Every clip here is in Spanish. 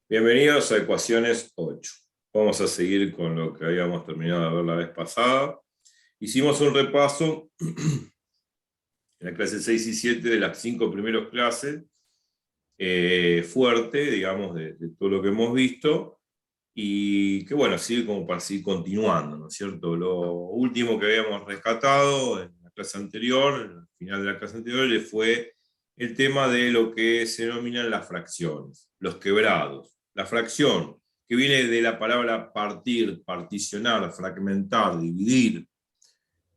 Bienvenidos a Ecuaciones 8. Vamos a seguir con lo que habíamos terminado de ver la vez pasada. Hicimos un repaso en la clase 6 y 7 de las 5 primeras clases, fuerte, digamos, de todo lo que hemos visto, y que bueno, sigue como para seguir continuando, ¿no es cierto? Lo último que habíamos rescatado en la clase anterior, en el final de la clase anterior, fue el tema de lo que se denominan las fracciones, los quebrados. La fracción, que viene de la palabra partir, particionar, fragmentar, dividir,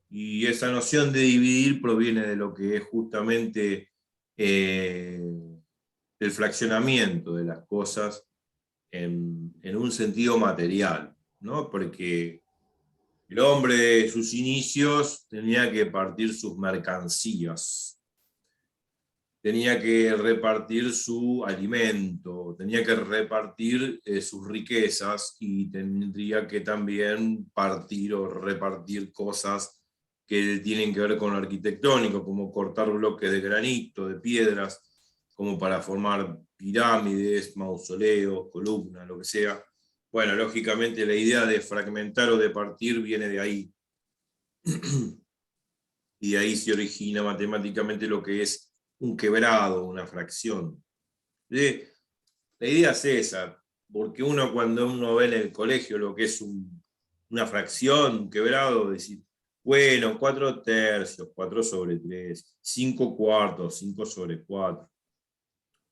y esa noción de dividir proviene de lo que es justamente el fraccionamiento de las cosas en un sentido material, ¿no? Porque el hombre de sus inicios tenía que partir sus mercancías, tenía que repartir su alimento, tenía que repartir sus riquezas y tendría que también partir o repartir cosas que tienen que ver con lo arquitectónico, como cortar bloques de granito, de piedras, como para formar pirámides, mausoleos, columnas, lo que sea. Bueno, lógicamente la idea de fragmentar o de partir viene de ahí. Y de ahí se origina matemáticamente lo que es un quebrado, una fracción. La idea es esa, porque cuando uno ve en el colegio lo que es una fracción, un quebrado, decir, bueno, 4 tercios, 4 sobre 3, 5 cuartos, 5 sobre 4,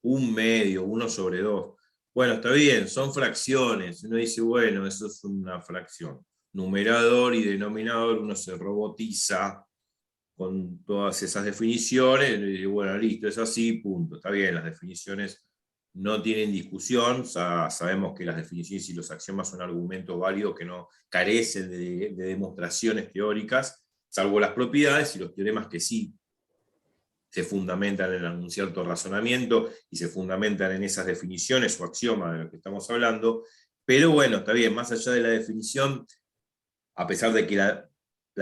un medio, 1 sobre 2. Bueno, está bien, son fracciones. Uno dice, bueno, eso es una fracción. Numerador y denominador, uno se robotiza con todas esas definiciones, y bueno, listo, es así, punto. Está bien, las definiciones no tienen discusión, sabemos que las definiciones y los axiomas son argumentos válidos que no carecen de demostraciones teóricas, salvo las propiedades y los teoremas que sí se fundamentan en un cierto razonamiento y se fundamentan en esas definiciones o axiomas de lo que estamos hablando. Pero bueno, está bien, más allá de la definición, a pesar de que la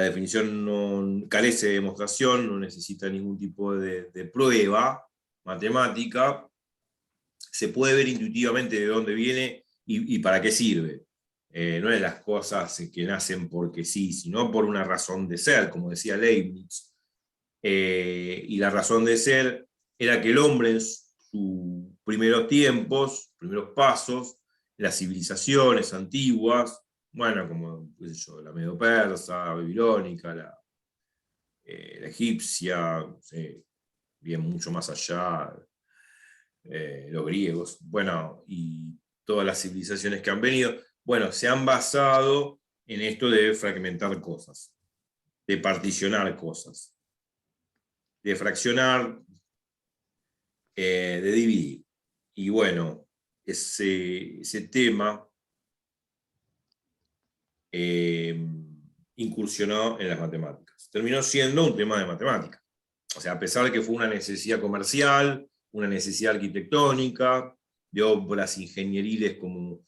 definición no carece de demostración, no necesita ningún tipo de prueba matemática, se puede ver intuitivamente de dónde viene y para qué sirve. No es las cosas que nacen porque sí, sino por una razón de ser, como decía Leibniz. Y la razón de ser era que el hombre en sus primeros tiempos, primeros pasos, las civilizaciones antiguas, bueno, como qué sé yo, la medo-persa, la babilónica, la egipcia, no sé, bien mucho más allá, los griegos, bueno, y todas las civilizaciones que han venido, bueno, se han basado en esto de fragmentar cosas, de particionar cosas, de fraccionar, de dividir. Y bueno, ese tema incursionó en las matemáticas. Terminó siendo un tema de matemáticas. O sea, a pesar de que fue una necesidad comercial, una necesidad arquitectónica, de obras ingenieriles como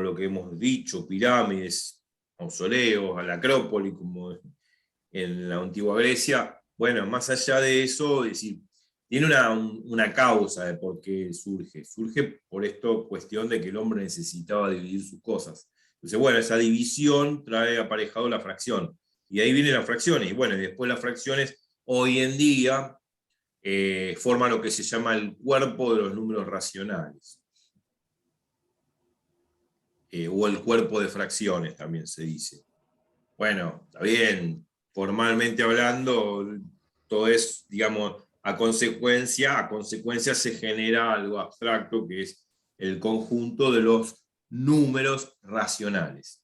lo que hemos dicho, pirámides, mausoleos, a la Acrópolis, como en la antigua Grecia. Bueno, más allá de eso, es decir, tiene una causa de por qué surge. Surge por esta cuestión de que el hombre necesitaba dividir sus cosas. Entonces, bueno, esa división trae aparejado la fracción. Y ahí vienen las fracciones. Y bueno, y después las fracciones hoy en día forman lo que se llama el cuerpo de los números racionales. O el cuerpo de fracciones también se dice. Bueno, está bien, formalmente hablando, todo es, digamos, a consecuencia se genera algo abstracto que es el conjunto de los números racionales.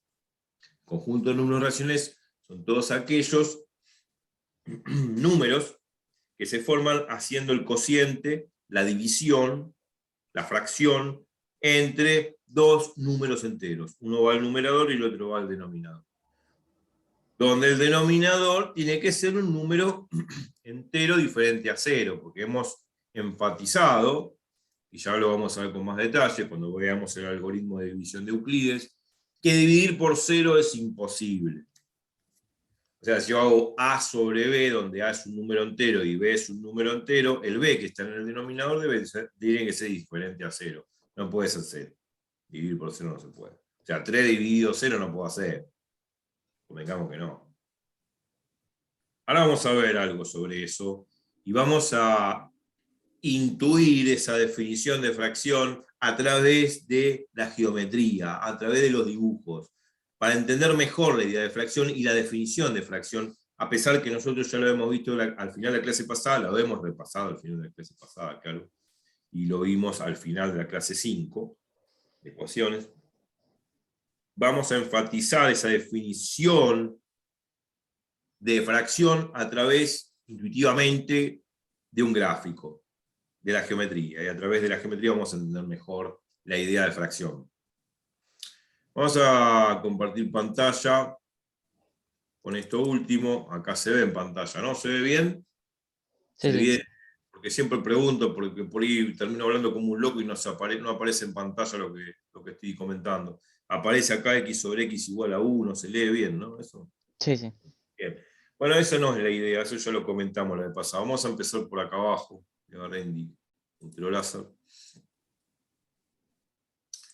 El conjunto de números racionales son todos aquellos números que se forman haciendo el cociente, la división, la fracción, entre dos números enteros. Uno va al numerador y el otro va al denominador. Donde el denominador tiene que ser un número entero diferente a cero, porque hemos enfatizado, y ya lo vamos a ver con más detalle cuando veamos el algoritmo de división de Euclides, que dividir por cero es imposible. O sea, si yo hago A sobre B, donde A es un número entero y B es un número entero, el B que está en el denominador tiene que ser diferente a cero. No puede ser cero. Dividir por 0 no se puede. O sea, 3 dividido 0 no puedo hacer. Convengamos que no. Ahora vamos a ver algo sobre eso. Y vamos a intuir esa definición de fracción a través de la geometría, a través de los dibujos, para entender mejor la idea de fracción y la definición de fracción, a pesar que nosotros ya lo hemos visto al final de la clase pasada, lo hemos repasado al final de la clase pasada, claro, y lo vimos al final de la clase 5, de ecuaciones. Vamos a enfatizar esa definición de fracción a través, intuitivamente, de un gráfico, de la geometría, y a través de la geometría vamos a entender mejor la idea de fracción. Vamos a compartir pantalla con esto último. Acá se ve en pantalla, ¿no? ¿Se ve bien? Sí, ¿Se ve sí. bien? Porque siempre pregunto, porque por ahí termino hablando como un loco y no aparece en pantalla lo que estoy comentando. Aparece acá x sobre x igual a 1, se lee bien, ¿no? Eso. Sí, sí. Bien. Bueno, esa no es la idea, eso ya lo comentamos la vez pasada. Vamos a empezar por acá abajo. Un tiro láser.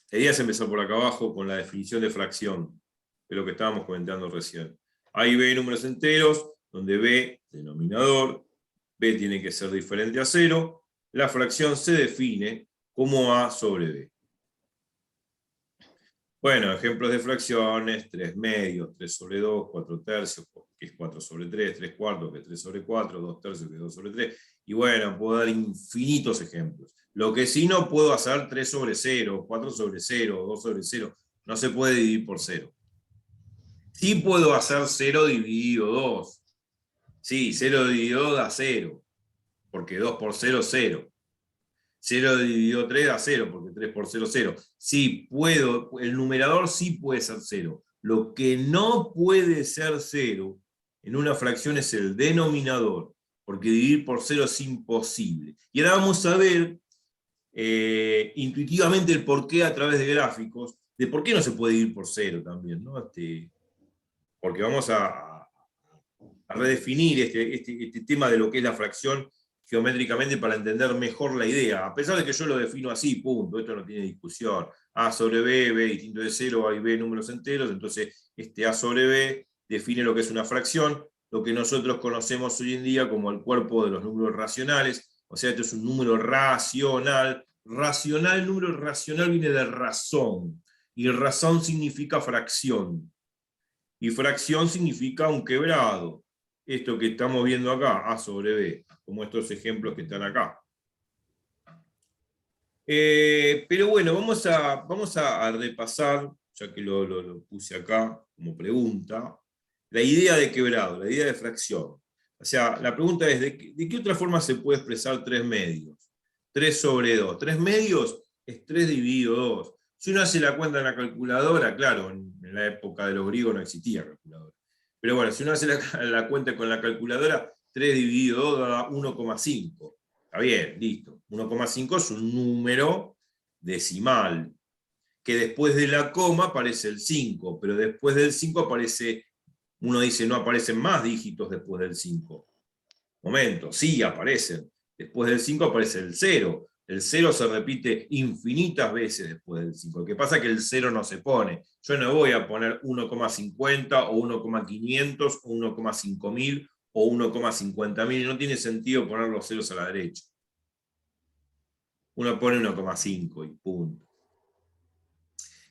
La idea es empezar por acá abajo con la definición de fracción, de lo que estábamos comentando recién. Hay B números enteros, donde B, denominador, B tiene que ser diferente a 0. La fracción se define como A sobre B. Bueno, ejemplos de fracciones: 3 medios, 3 sobre 2, 4 tercios, que es 4 sobre 3, 3 cuartos, que es 3 sobre 4, 2 tercios, que es 2 sobre 3. Y bueno, puedo dar infinitos ejemplos. Lo que sí no puedo hacer 3 sobre 0, 4 sobre 0, 2 sobre 0. No se puede dividir por 0. Sí puedo hacer 0 dividido 2. Sí, 0 dividido 2 da 0, porque 2 por 0 es 0. 0 dividido 3 da 0, porque 3 por 0 es 0. Sí, puedo, el numerador sí puede ser 0. Lo que no puede ser 0 en una fracción es el denominador, porque dividir por 0 es imposible. Y ahora vamos a ver intuitivamente el porqué a través de gráficos, de por qué no se puede dividir por 0 también, ¿no? Porque vamos a redefinir este tema de lo que es la fracción geométricamente para entender mejor la idea, a pesar de que yo lo defino así, punto, esto no tiene discusión. A sobre B, B distinto de 0, A y B números enteros, entonces este A sobre B define lo que es una fracción, lo que nosotros conocemos hoy en día como el cuerpo de los números racionales, o sea, esto es un número racional. Racional, número racional viene de razón, y razón significa fracción, y fracción significa un quebrado. Esto que estamos viendo acá, A sobre B, como estos ejemplos que están acá. Pero bueno, vamos a repasar, ya que lo puse acá como pregunta, la idea de quebrado, la idea de fracción. O sea, la pregunta es, ¿de qué otra forma se puede expresar 3 medios? 3 sobre 2. 3 medios es 3 dividido 2. Si uno hace la cuenta en la calculadora, claro, en la época de los griegos no existía calculadora. Pero bueno, si uno hace la cuenta con la calculadora, 3 dividido 2 da 1,5. Está bien, listo. 1,5 es un número decimal, que después de la coma aparece el 5, pero después del 5 aparece, uno dice, no aparecen más dígitos después del 5. Momento, sí aparecen. Después del 5 aparece el 0. El 0 se repite infinitas veces después del 5. Lo que pasa es que el 0 no se pone. Yo no voy a poner 1,50 o 1,500 o 1,5000 o 1,50.000. No tiene sentido poner los ceros a la derecha. Uno pone 1,5 y punto.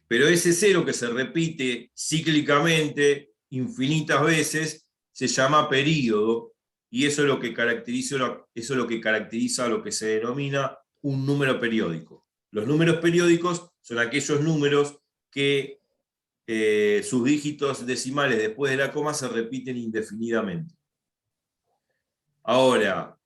Pero ese 0 que se repite cíclicamente infinitas veces se llama período, y eso es lo que caracteriza lo que se denomina un número periódico. Los números periódicos son aquellos números que sus dígitos decimales después de la coma se repiten indefinidamente. Ahora,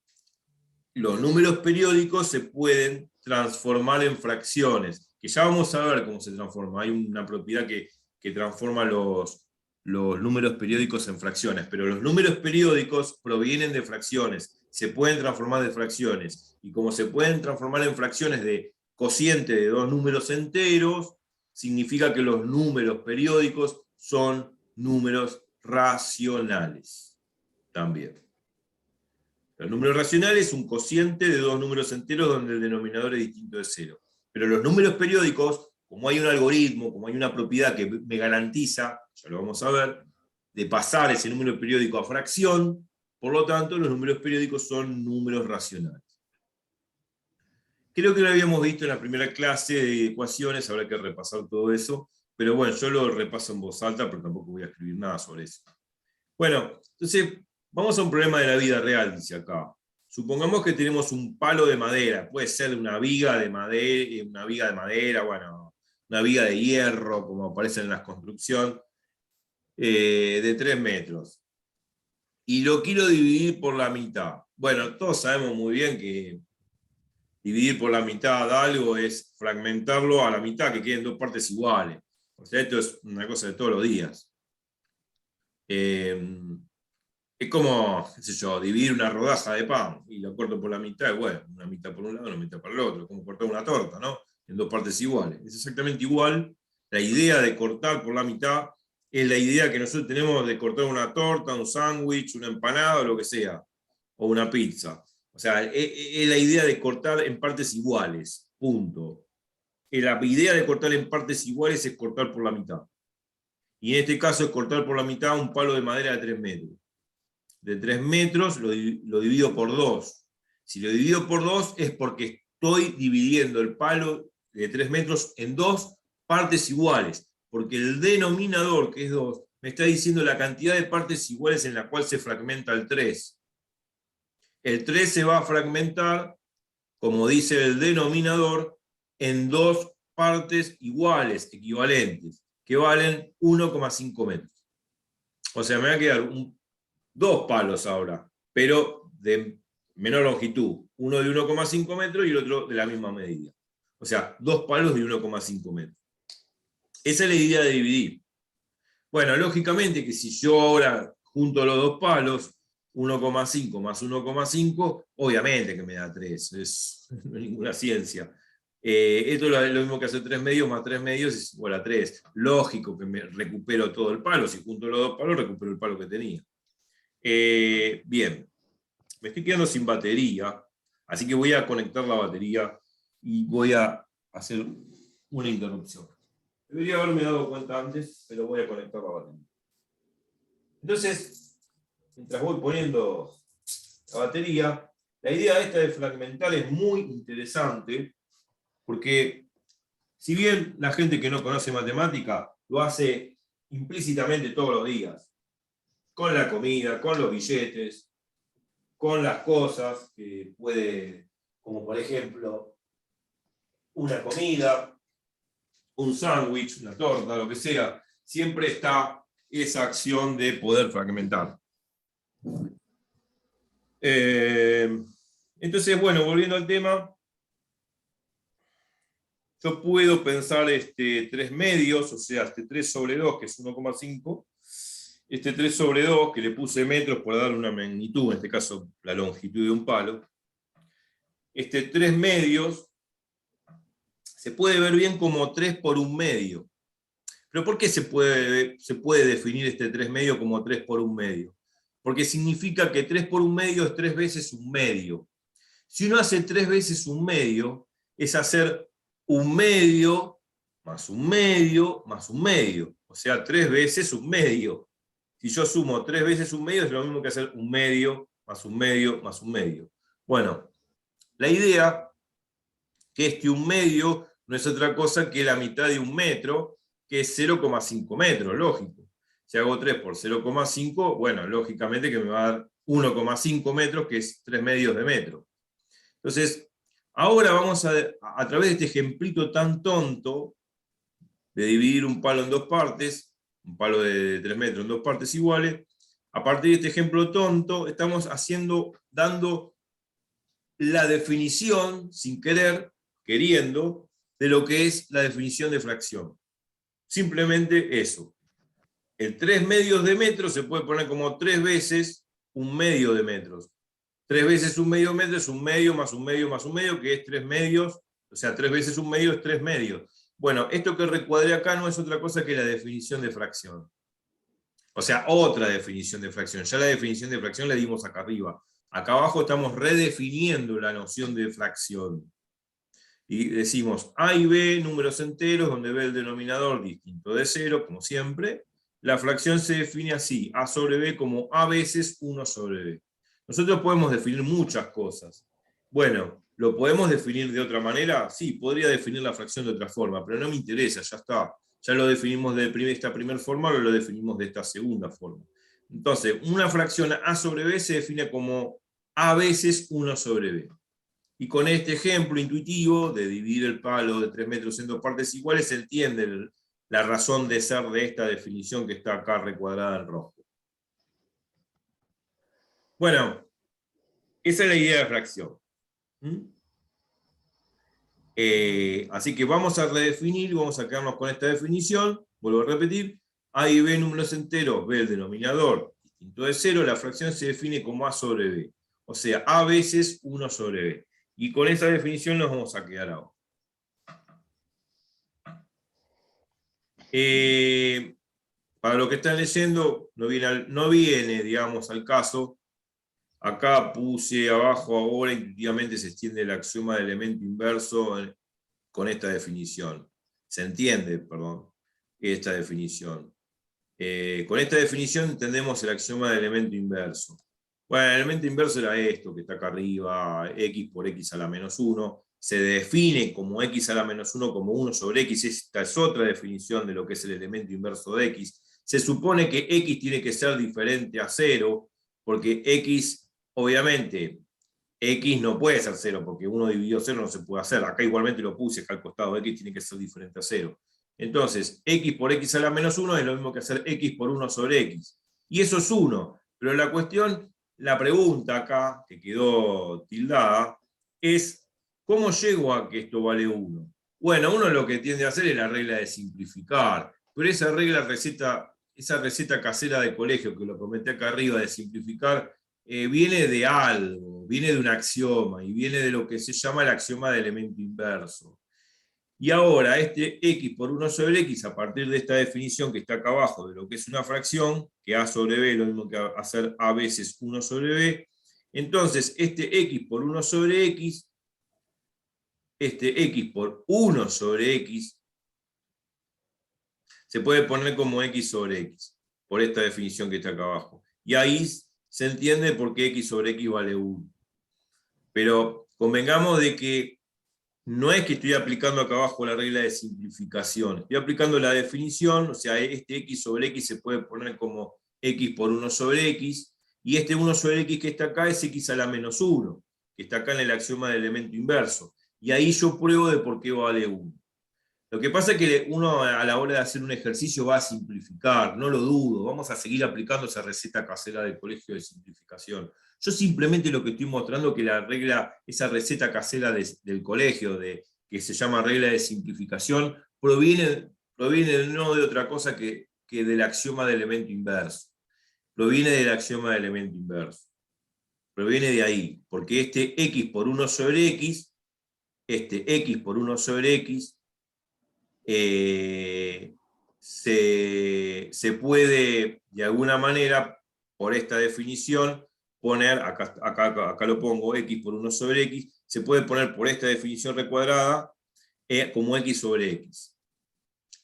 los números periódicos se pueden transformar en fracciones, que ya vamos a ver cómo se transforma. Hay una propiedad que transforma los números periódicos en fracciones, pero los números periódicos provienen de fracciones, se pueden transformar de fracciones, y como se pueden transformar en fracciones de cociente de dos números enteros, significa que los números periódicos son números racionales también. El número racional es un cociente de dos números enteros donde el denominador es distinto de 0. Pero los números periódicos, como hay un algoritmo, como hay una propiedad que me garantiza, ya lo vamos a ver, de pasar ese número periódico a fracción, por lo tanto los números periódicos son números racionales. Creo que lo habíamos visto en la primera clase de ecuaciones, habrá que repasar todo eso, pero bueno, yo lo repaso en voz alta, pero tampoco voy a escribir nada sobre eso. Bueno, entonces, vamos a un problema de la vida real, dice acá. Supongamos que tenemos un palo de madera, puede ser una viga de madera, bueno, una viga de hierro, como aparece en la construcción, de 3 metros. Y lo quiero dividir por la mitad. Bueno, todos sabemos muy bien que dividir por la mitad algo es fragmentarlo a la mitad, que queden dos partes iguales. O sea, esto es una cosa de todos los días. Es como, qué sé yo, dividir una rodaja de pan y lo corto por la mitad, bueno, una mitad por un lado, una mitad por el otro, como cortar una torta, ¿no? En dos partes iguales. Es exactamente igual. La idea de cortar por la mitad es la idea que nosotros tenemos de cortar una torta, un sándwich, una empanada o lo que sea, o una pizza. O sea, es la idea de cortar en partes iguales, punto. La idea de cortar en partes iguales es cortar por la mitad. Y en este caso es cortar por la mitad un palo de madera de 3 metros. De 3 metros lo divido por 2. Si lo divido por 2 es porque estoy dividiendo el palo de 3 metros en dos partes iguales, porque el denominador, que es 2, me está diciendo la cantidad de partes iguales en la cual se fragmenta el 3. El 3 se va a fragmentar, como dice el denominador, en dos partes iguales, equivalentes, que valen 1,5 metros. O sea, me va a quedar dos palos ahora, pero de menor longitud. Uno de 1,5 metros y el otro de la misma medida. O sea, dos palos de 1,5 metros. Esa es la idea de dividir. Bueno, lógicamente que si yo ahora junto los dos palos, 1,5 más 1,5, obviamente que me da 3, no es ninguna ciencia. Esto es lo mismo que hacer 3 medios más 3 medios es igual a 3. Lógico que me recupero todo el palo, si junto los dos palos recupero el palo que tenía. Bien, me estoy quedando sin batería, así que voy a conectar la batería y voy a hacer una interrupción. Debería haberme dado cuenta antes, pero voy a conectar la batería. Entonces, mientras voy poniendo la batería, la idea esta de fragmentar es muy interesante, porque si bien la gente que no conoce matemática lo hace implícitamente todos los días, con la comida, con los billetes, con las cosas que puede, como por ejemplo, una comida, un sándwich, una torta, lo que sea, siempre está esa acción de poder fragmentar. Entonces, bueno, volviendo al tema, yo puedo pensar 3 medios, o sea, 3 sobre 2, que es 1,5, 3 sobre 2, que le puse metros por darle una magnitud, en este caso la longitud de un palo. 3 medios se puede ver bien como 3 por 1 medio. ¿Pero por qué se puede definir 3 medio como 3 por 1 medio? Porque significa que 3 por 1 medio es 3 veces 1 medio. Si uno hace 3 veces 1 medio, es hacer 1 medio más 1 medio más 1 medio. O sea, 3 veces 1 medio. Si yo sumo 3 veces 1 medio, es lo mismo que hacer 1 medio más 1 medio más 1 medio. Bueno, la idea que 1 medio no es otra cosa que la mitad de 1 metro, que es 0,5 metros, lógico. Si hago 3 por 0,5, bueno, lógicamente que me va a dar 1,5 metros, que es 3 medios de metro. Entonces, ahora vamos a través de este ejemplito tan tonto, de dividir un palo en dos partes, un palo de 3 metros en dos partes iguales, a partir de este ejemplo tonto, estamos dando la definición, sin querer, queriendo, de lo que es la definición de fracción. Simplemente eso. El 3 medios de metro se puede poner como 3 veces 1 medio de metros. 3 veces 1 medio de metro es 1 medio más 1 medio más 1 medio, que es 3 medios, o sea, 3 veces 1 medio es 3 medios. Bueno, esto que recuadré acá no es otra cosa que la definición de fracción. O sea, otra definición de fracción. Ya la definición de fracción la dimos acá arriba. Acá abajo estamos redefiniendo la noción de fracción. Y decimos A y B, números enteros, donde B el denominador distinto de 0, como siempre. La fracción se define así, A sobre B como A veces 1 sobre B. Nosotros podemos definir muchas cosas. Bueno, ¿lo podemos definir de otra manera? Sí, podría definir la fracción de otra forma, pero no me interesa, ya está. Ya lo definimos de esta primera forma, o lo definimos de esta segunda forma. Entonces, una fracción A sobre B se define como A veces 1 sobre B. Y con este ejemplo intuitivo de dividir el palo de 3 metros en dos partes iguales, se entiende la razón de ser de esta definición que está acá recuadrada en rojo. Bueno, esa es la idea de fracción. Así que vamos a redefinir, vamos a quedarnos con esta definición. Vuelvo a repetir, A y B números enteros, B el denominador distinto de 0, la fracción se define como A sobre B. O sea, A veces 1 sobre B. Y con esa definición nos vamos a quedar ahora. Para lo que están leyendo, no viene, digamos, al caso. Acá puse abajo ahora, intuitivamente se extiende el axioma de elemento inverso con esta definición. Se entiende, perdón, esta definición. Con esta definición entendemos el axioma de elemento inverso. Bueno, el elemento inverso era esto, que está acá arriba, x por x a la menos 1. Se define como x a la menos 1 como 1 sobre x. Esta es otra definición de lo que es el elemento inverso de x. Se supone que x tiene que ser diferente a 0, porque x, obviamente, x no puede ser 0, porque 1 dividido 0 no se puede hacer. Acá igualmente lo puse acá al costado, x tiene que ser diferente a 0. Entonces, x por x a la menos 1 es lo mismo que hacer x por 1 sobre x. Y eso es 1. Pero la cuestión, la pregunta acá, que quedó tildada, es ¿cómo llego a que esto vale 1? Bueno, uno lo que tiende a hacer es la regla de simplificar. Pero esa receta casera de colegio, que lo comenté acá arriba, de simplificar, viene de algo, viene de un axioma, y viene de lo que se llama el axioma de elemento inverso. Y ahora este x por 1 sobre x, a partir de esta definición que está acá abajo de lo que es una fracción, que a sobre b es lo mismo que hacer a veces 1 sobre b, entonces este x por 1 sobre x, este x por 1 sobre x, se puede poner como x sobre x, por esta definición que está acá abajo. Y ahí se entiende por qué x sobre x vale 1. Pero convengamos de que no es que estoy aplicando acá abajo la regla de simplificación, estoy aplicando la definición, o sea, este x sobre x se puede poner como x por 1 sobre x, y este 1 sobre x que está acá es x a la menos 1, que está acá en el axioma del elemento inverso. Y ahí yo pruebo de por qué vale 1. Lo que pasa es que uno a la hora de hacer un ejercicio va a simplificar, no lo dudo, vamos a seguir aplicando esa receta casera del colegio de simplificación. Yo simplemente lo que estoy mostrando es que la regla, esa receta casera del colegio, que se llama regla de simplificación, proviene no de otra cosa que del axioma del elemento inverso. Proviene del axioma del elemento inverso. Proviene de ahí, porque este x por 1 sobre x, se puede, de alguna manera, por esta definición, poner, acá lo pongo, x por 1 sobre x, se puede poner por esta definición recuadrada como x sobre x.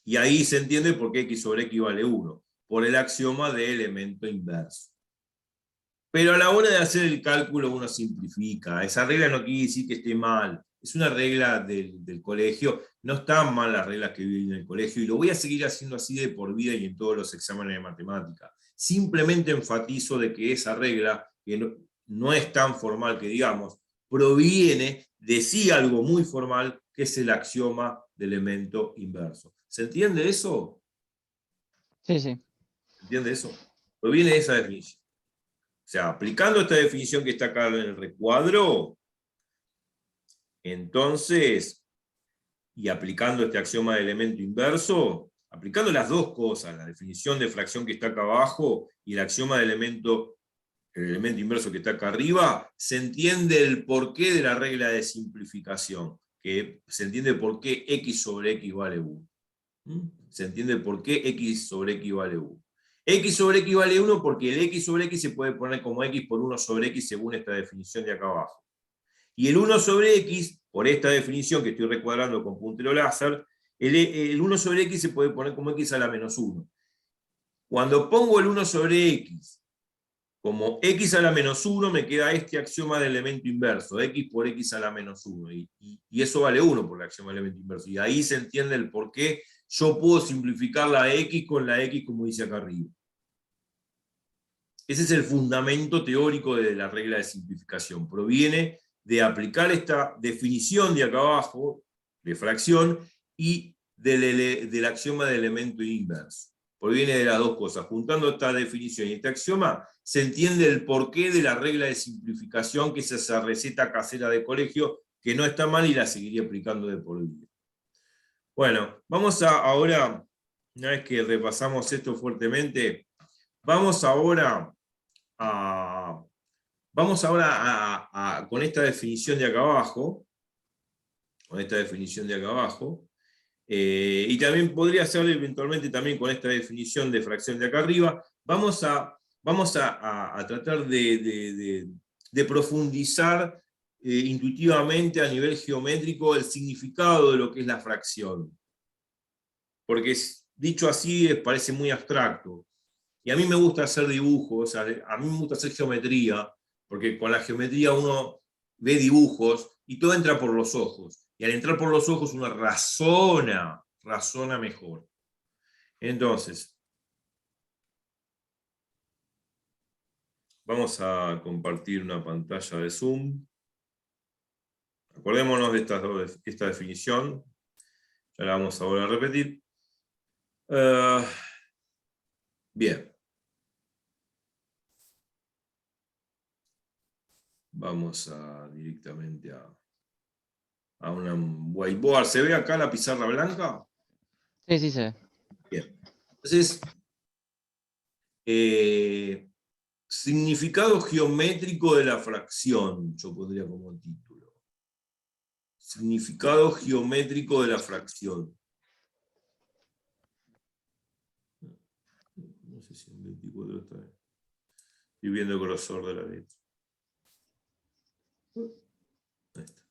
Y ahí se entiende por qué x sobre x vale 1, por el axioma de elemento inverso. Pero a la hora de hacer el cálculo uno simplifica. Esa regla no quiere decir que esté mal. Es una regla del colegio. No están mal las reglas que viven en el colegio y lo voy a seguir haciendo así de por vida y en todos los exámenes de matemática. Simplemente enfatizo de que esa regla, que no es tan formal que digamos, proviene de sí algo muy formal, que es el axioma del elemento inverso. ¿Se entiende eso? Sí, sí. ¿Se entiende eso? Proviene de esa definición. O sea, aplicando esta definición que está acá en el recuadro, entonces, y aplicando este axioma de elemento inverso, aplicando las dos cosas, la definición de fracción que está acá abajo y el axioma de el elemento inverso que está acá arriba, se entiende el porqué de la regla de simplificación, que se entiende por qué x sobre x vale 1. Se entiende por qué x sobre x vale 1. X sobre x vale 1 porque el x sobre x se puede poner como x por 1 sobre x según esta definición de acá abajo. Y el 1 sobre x, por esta definición que estoy recuadrando con puntero láser, el 1 sobre x se puede poner como x a la menos 1. Cuando pongo el 1 sobre x como x a la menos 1, me queda este axioma del elemento inverso, x por x a la menos 1. Y eso vale 1 por el axioma del elemento inverso. Y ahí se entiende el por qué yo puedo simplificar la x con la x como dice acá arriba. Ese es el fundamento teórico de la regla de simplificación. Proviene de aplicar esta definición de acá abajo, de fracción, y del axioma del elemento inverso. Proviene de las dos cosas. Juntando esta definición y este axioma, se entiende el porqué de la regla de simplificación, que es esa receta casera de colegio, que no está mal y la seguiría aplicando de por vida. Bueno, vamos ahora, una vez que repasamos esto fuertemente, vamos ahora con esta definición de acá abajo, y también podría ser eventualmente también con esta definición de fracción de acá arriba, vamos a tratar de profundizar intuitivamente a nivel geométrico el significado de lo que es la fracción. Porque dicho así parece muy abstracto. Y a mí me gusta hacer dibujos, a mí me gusta hacer geometría, porque con la geometría uno ve dibujos y todo entra por los ojos. Y al entrar por los ojos uno razona mejor. Entonces, vamos a compartir una pantalla de Zoom. Acordémonos de esta definición. Ya la vamos a volver a repetir. Bien. Vamos directamente a una whiteboard. ¿Se ve acá la pizarra blanca? Sí, sí se ve. Bien. Entonces, significado geométrico de la fracción, yo pondría como título. Significado geométrico de la fracción. No sé si en 24 está bien. Estoy viendo el grosor de la letra. Ahí está.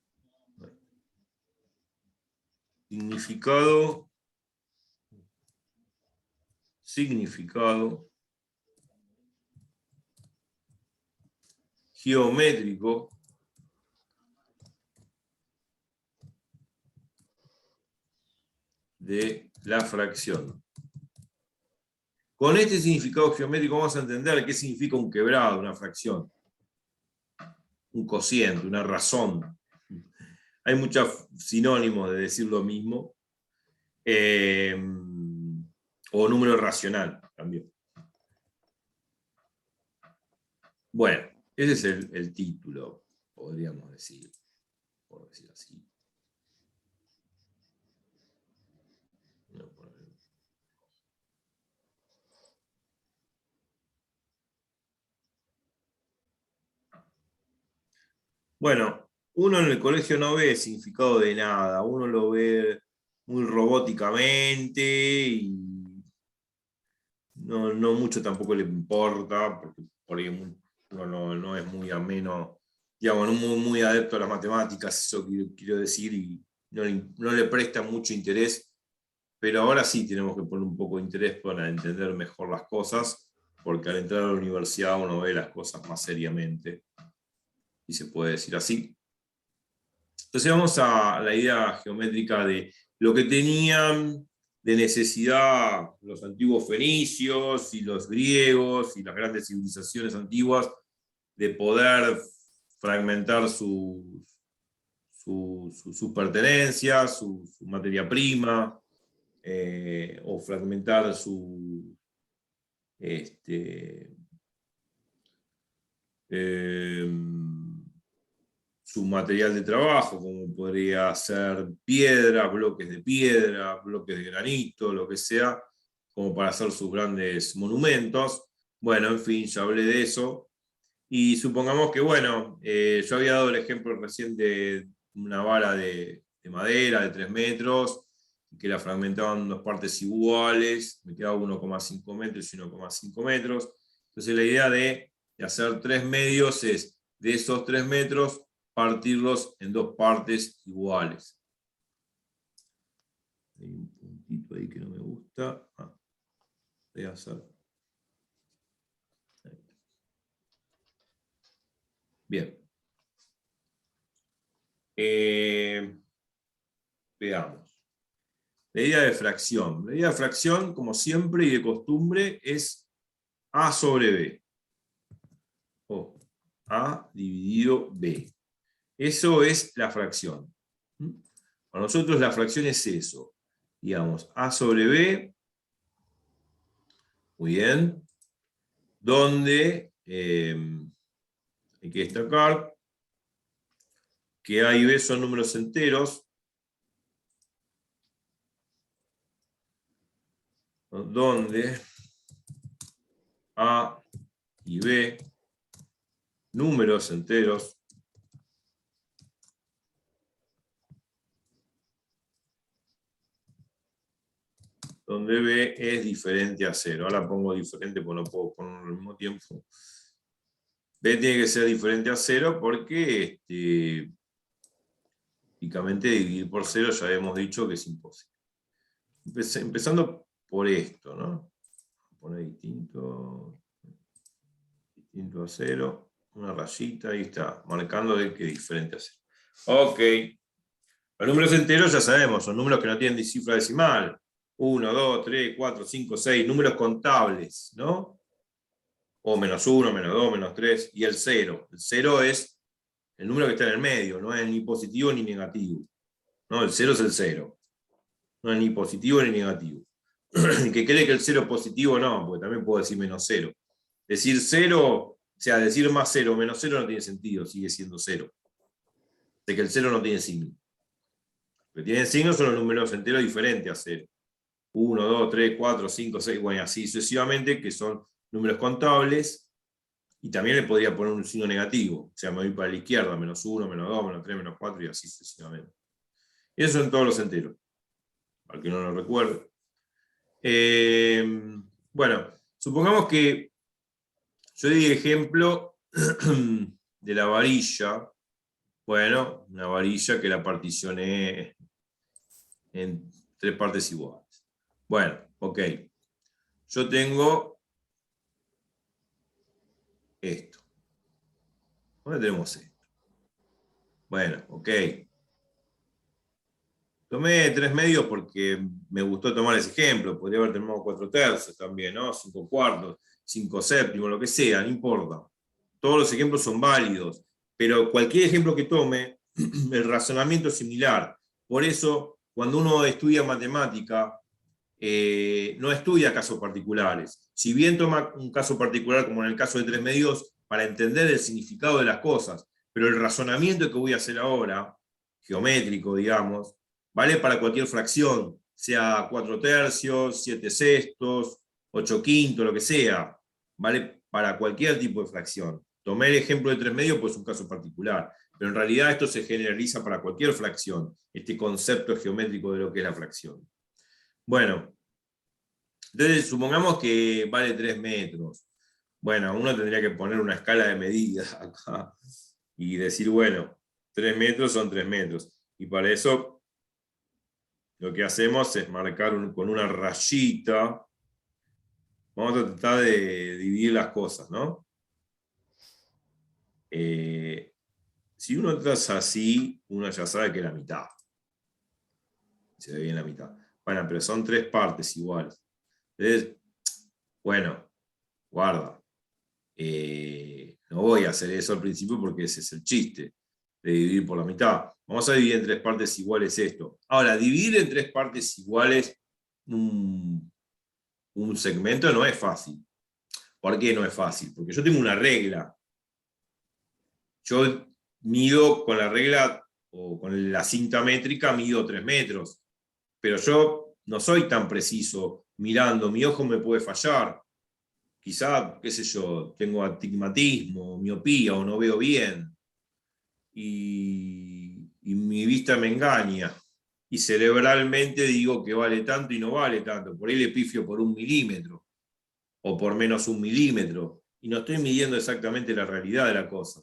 Significado geométrico de la fracción. Con este significado geométrico vamos a entender qué significa un quebrado, una fracción, un cociente, una razón. Hay muchos sinónimos de decir lo mismo. O número racional también. Bueno, ese es el título, podríamos decir, por decir así. Bueno, uno en el colegio no ve significado de nada, uno lo ve muy robóticamente y no mucho tampoco le importa, porque por ahí uno no es muy ameno, digamos, no muy adepto a las matemáticas, eso quiero decir, y no le presta mucho interés, pero ahora sí tenemos que poner un poco de interés para entender mejor las cosas, porque al entrar a la universidad uno ve las cosas más seriamente, y se puede decir así. Entonces vamos a la idea geométrica de lo que tenían de necesidad los antiguos fenicios y los griegos y las grandes civilizaciones antiguas de poder fragmentar sus pertenencias, su materia prima, o fragmentar su material de trabajo, como podría ser piedra, bloques de granito, lo que sea, como para hacer sus grandes monumentos. Bueno, en fin, ya hablé de eso. Y supongamos que, bueno, yo había dado el ejemplo recién de una vara de madera de 3 metros, que la fragmentaban en 2 partes iguales, me quedaba 1,5 metros y 1,5 metros. Entonces la idea de hacer 3 medios es, de esos 3 metros, partirlos en dos partes iguales. Hay un puntito ahí que no me gusta. Voy a hacer. Bien. Veamos. Medida de fracción. Medida de fracción, como siempre y de costumbre, es A sobre B. O A dividido B. Eso es la fracción. Para nosotros la fracción es eso. Digamos, A sobre B. Muy bien. Donde hay que destacar que A y B son números enteros. Donde A y B, números enteros, donde B es diferente a 0. Ahora pongo diferente porque no puedo ponerlo al mismo tiempo. B tiene que ser diferente a 0 porque típicamente dividir por 0 ya hemos dicho que es imposible. Empezando por esto, ¿no? Poner distinto a 0, una rayita, ahí está, marcando de que es diferente a 0. Ok. Los números enteros ya sabemos, son números que no tienen cifra decimal. 1, 2, 3, 4, 5, 6, números contables, ¿no? O menos 1, menos 2, menos 3, y el 0. El 0 es el número que está en el medio, no es ni positivo ni negativo. ¿No? El 0 es el 0. No es ni positivo ni negativo. El que cree que el 0 es positivo, no, porque también puedo decir menos 0. Decir 0, o sea, decir más 0 o menos 0 no tiene sentido, sigue siendo 0. De que el 0 no tiene signo. Lo que tienen signo son los números enteros diferentes a 0. 1, 2, 3, 4, 5, 6, bueno, así sucesivamente, que son números contables, y también le podría poner un signo negativo, o sea, me voy para la izquierda, menos 1, menos 2, menos 3, menos 4, y así sucesivamente. Y eso en todos los enteros, para que no lo recuerde. Bueno, supongamos que yo di ejemplo de la varilla. Bueno, una varilla que la particioné en 3 partes iguales. Bueno, ok. Yo tengo esto. ¿Dónde tenemos esto? Bueno, ok. Tomé 3 medios porque me gustó tomar ese ejemplo. Podría haber tomado 4 tercios también, ¿no? 5 cuartos, 5 séptimos, lo que sea, no importa. Todos los ejemplos son válidos. Pero cualquier ejemplo que tome, el razonamiento es similar. Por eso, cuando uno estudia matemática, no estudia casos particulares. Si bien toma un caso particular, como en el caso de 3 medios, para entender el significado de las cosas, pero el razonamiento que voy a hacer ahora, geométrico, digamos, vale para cualquier fracción, sea 4 tercios, 7 sextos, 8 quintos, lo que sea. Vale para cualquier tipo de fracción. Tomé el ejemplo de 3 medios, pues es un caso particular, pero en realidad esto se generaliza para cualquier fracción, este concepto geométrico de lo que es la fracción. Bueno, entonces supongamos que vale 3 metros. Bueno, uno tendría que poner una escala de medidas acá y decir, bueno, 3 metros son 3 metros. Y para eso lo que hacemos es marcar con una rayita. Vamos a tratar de dividir las cosas, ¿no? Si uno traza así, uno ya sabe que es la mitad. Se ve bien la mitad. Bueno, pero son 3 partes iguales. Entonces, bueno, guarda. No voy a hacer eso al principio porque ese es el chiste, de dividir por la mitad. Vamos a dividir en 3 partes iguales esto. Ahora, dividir en 3 partes iguales un segmento no es fácil. ¿Por qué no es fácil? Porque yo tengo una regla. Yo mido con la regla o con la cinta métrica, mido 3 metros. Pero yo no soy tan preciso mirando, mi ojo me puede fallar. Quizá, qué sé yo, tengo astigmatismo, miopía o no veo bien. Y mi vista me engaña. Y cerebralmente digo que vale tanto y no vale tanto. Por ahí le pifio por 1 milímetro o por menos 1 milímetro. Y no estoy midiendo exactamente la realidad de la cosa.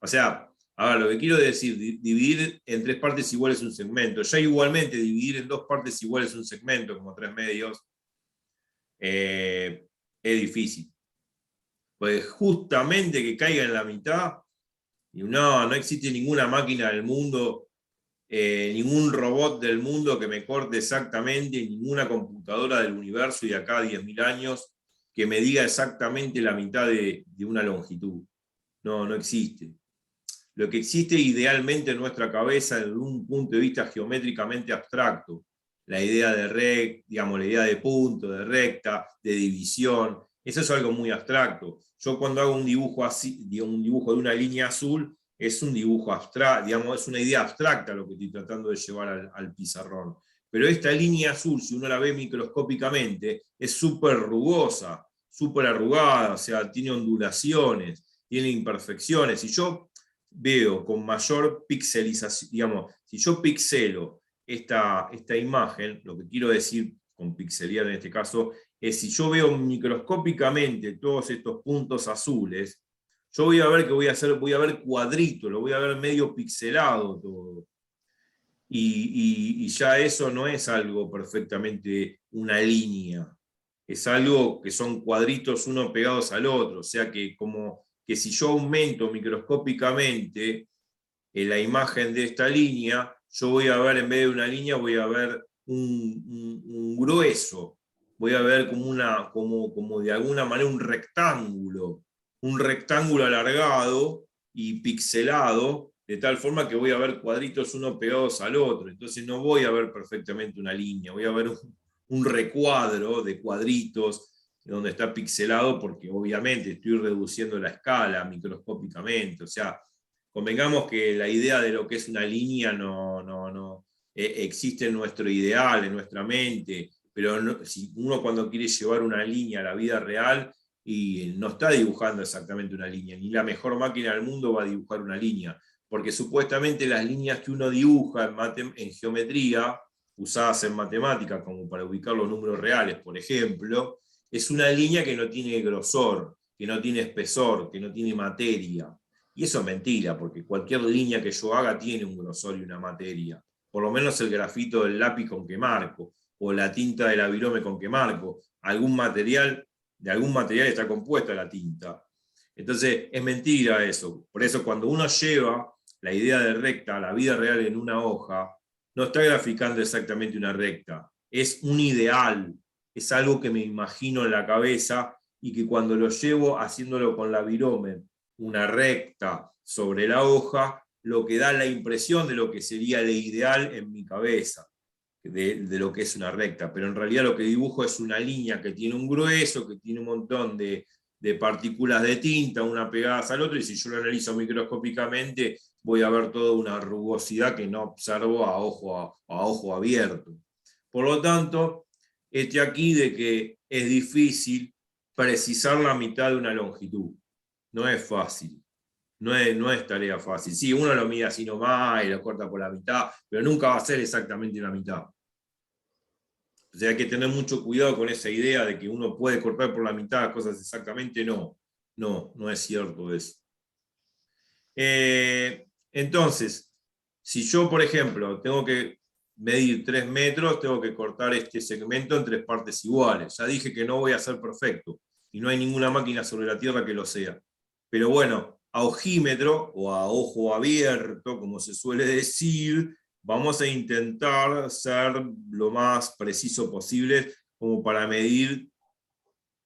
O sea, A ver, lo que quiero decir, dividir en 3 partes iguales un segmento. Ya igualmente dividir en 2 partes iguales un segmento, como 3 medios, es difícil. Pues justamente que caiga en la mitad, y no existe ninguna máquina del mundo, ningún robot del mundo que me corte exactamente, ninguna computadora del universo y de acá a 10.000 años que me diga exactamente la mitad de una longitud. No existe. Lo que existe idealmente en nuestra cabeza desde un punto de vista geométricamente abstracto, la idea de digamos, la idea de punto, de recta, de división, eso es algo muy abstracto. Yo cuando hago un dibujo así, un dibujo de una línea azul, es un dibujo abstracto, digamos, es una idea abstracta lo que estoy tratando de llevar al pizarrón. Pero esta línea azul, si uno la ve microscópicamente, es súper rugosa, súper arrugada, o sea, tiene ondulaciones, tiene imperfecciones. Y yo veo con mayor pixelización, digamos, si yo pixelo esta imagen, lo que quiero decir con pixelear en este caso, es si yo veo microscópicamente todos estos puntos azules, yo voy a ver que voy a ver cuadrito, lo voy a ver medio pixelado todo. Y ya eso no es algo perfectamente una línea, es algo que son cuadritos uno pegados al otro, o sea que como que si yo aumento microscópicamente la imagen de esta línea, yo voy a ver, en vez de una línea, voy a ver un grueso, voy a ver como de alguna manera un rectángulo alargado y pixelado, de tal forma que voy a ver cuadritos uno pegados al otro, entonces no voy a ver perfectamente una línea, voy a ver un recuadro de cuadritos donde está pixelado, porque obviamente estoy reduciendo la escala microscópicamente, o sea, convengamos que la idea de lo que es una línea no existe en nuestro ideal, en nuestra mente, pero si uno cuando quiere llevar una línea a la vida real, y no está dibujando exactamente una línea, ni la mejor máquina del mundo va a dibujar una línea, porque supuestamente las líneas que uno dibuja en geometría, usadas en matemática como para ubicar los números reales, por ejemplo, es una línea que no tiene grosor, que no tiene espesor, que no tiene materia. Y eso es mentira, porque cualquier línea que yo haga tiene un grosor y una materia. Por lo menos el grafito del lápiz con que marco, o la tinta de la virome con que marco. De algún material está compuesta la tinta. Entonces, es mentira eso. Por eso, cuando uno lleva la idea de recta a la vida real en una hoja, no está graficando exactamente una recta. Es un ideal, es algo que me imagino en la cabeza y que cuando lo llevo haciéndolo con la virome, una recta sobre la hoja, lo que da la impresión de lo que sería el ideal en mi cabeza, de lo que es una recta, pero en realidad lo que dibujo es una línea que tiene un grueso, que tiene un montón de partículas de tinta, una pegadas al otro, y si yo lo analizo microscópicamente, voy a ver toda una rugosidad que no observo a ojo abierto. Por lo tanto, aquí de que es difícil precisar la mitad de una longitud. No es fácil, no es tarea fácil. Sí, uno lo mide así nomás y lo corta por la mitad, pero nunca va a ser exactamente la mitad. O sea, hay que tener mucho cuidado con esa idea de que uno puede cortar por la mitad cosas exactamente, no es cierto eso. Entonces, si yo, por ejemplo, tengo que medir 3 metros, tengo que cortar este segmento en 3 partes iguales. Ya dije que no voy a ser perfecto, y no hay ninguna máquina sobre la Tierra que lo sea. Pero bueno, a ojímetro, o a ojo abierto, como se suele decir, vamos a intentar ser lo más preciso posible como para medir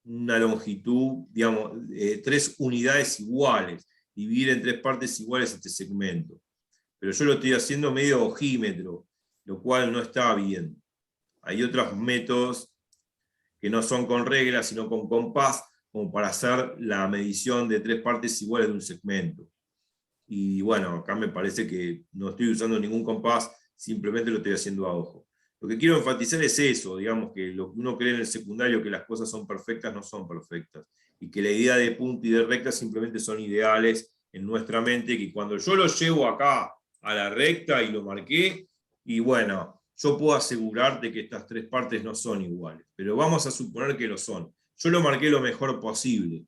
una longitud, digamos, 3 unidades iguales, dividir en 3 partes iguales este segmento. Pero yo lo estoy haciendo medio ojímetro, lo cual no está bien. Hay otros métodos que no son con reglas, sino con compás, como para hacer la medición de 3 partes iguales de un segmento. Y bueno, acá me parece que no estoy usando ningún compás, simplemente lo estoy haciendo a ojo. Lo que quiero enfatizar es eso, digamos, que lo que uno cree en el secundario, que las cosas son perfectas, no son perfectas. Y que la idea de punto y de recta simplemente son ideales en nuestra mente, que cuando yo lo llevo acá a la recta y lo marqué, y bueno, yo puedo asegurarte que estas 3 partes no son iguales, pero vamos a suponer que lo son. Yo lo marqué lo mejor posible.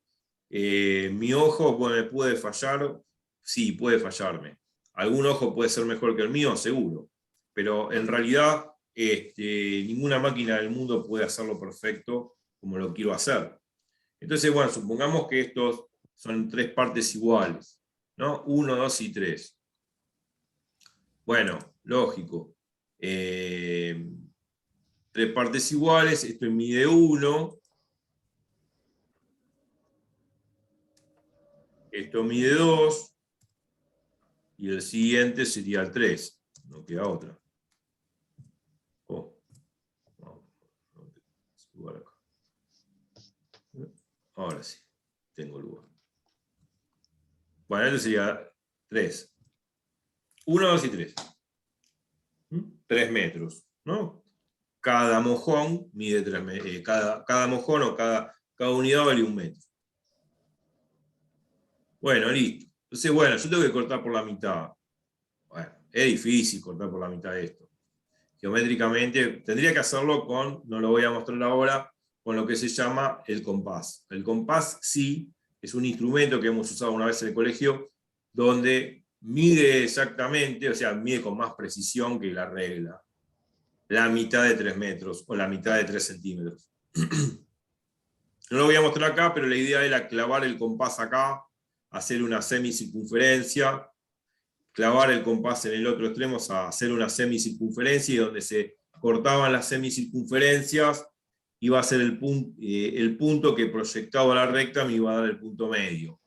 Mi ojo, bueno, me puede fallar, sí, puede fallarme. Algún ojo puede ser mejor que el mío, seguro, pero en realidad ninguna máquina del mundo puede hacerlo perfecto como lo quiero hacer. Entonces, bueno, supongamos que estos son 3 partes iguales, ¿no? 1, 2 y 3. Bueno, lógico. 3 partes iguales, esto mide 1. Esto mide 2. Y el siguiente sería el 3. No queda otra. Oh. Ahora sí, tengo lugar. Bueno, esto sería 3. 1, 2 y 3. 3 metros, ¿no? Cada mojón mide 3 metros. Cada mojón o cada unidad vale 1 metro. Bueno, listo. Entonces, bueno, yo tengo que cortar por la mitad. Bueno, es difícil cortar por la mitad de esto. Geométricamente, tendría que hacerlo con, no lo voy a mostrar ahora, con lo que se llama el compás. El compás sí es un instrumento que hemos usado una vez en el colegio, donde mide exactamente, o sea, mide con más precisión que la regla, la mitad de 3 metros o la mitad de 3 centímetros. No lo voy a mostrar acá, pero la idea era clavar el compás acá, hacer una semicircunferencia, clavar el compás en el otro extremo, a hacer una semicircunferencia, y donde se cortaban las semicircunferencias iba a ser el punto que proyectado a la recta me iba a dar el punto medio.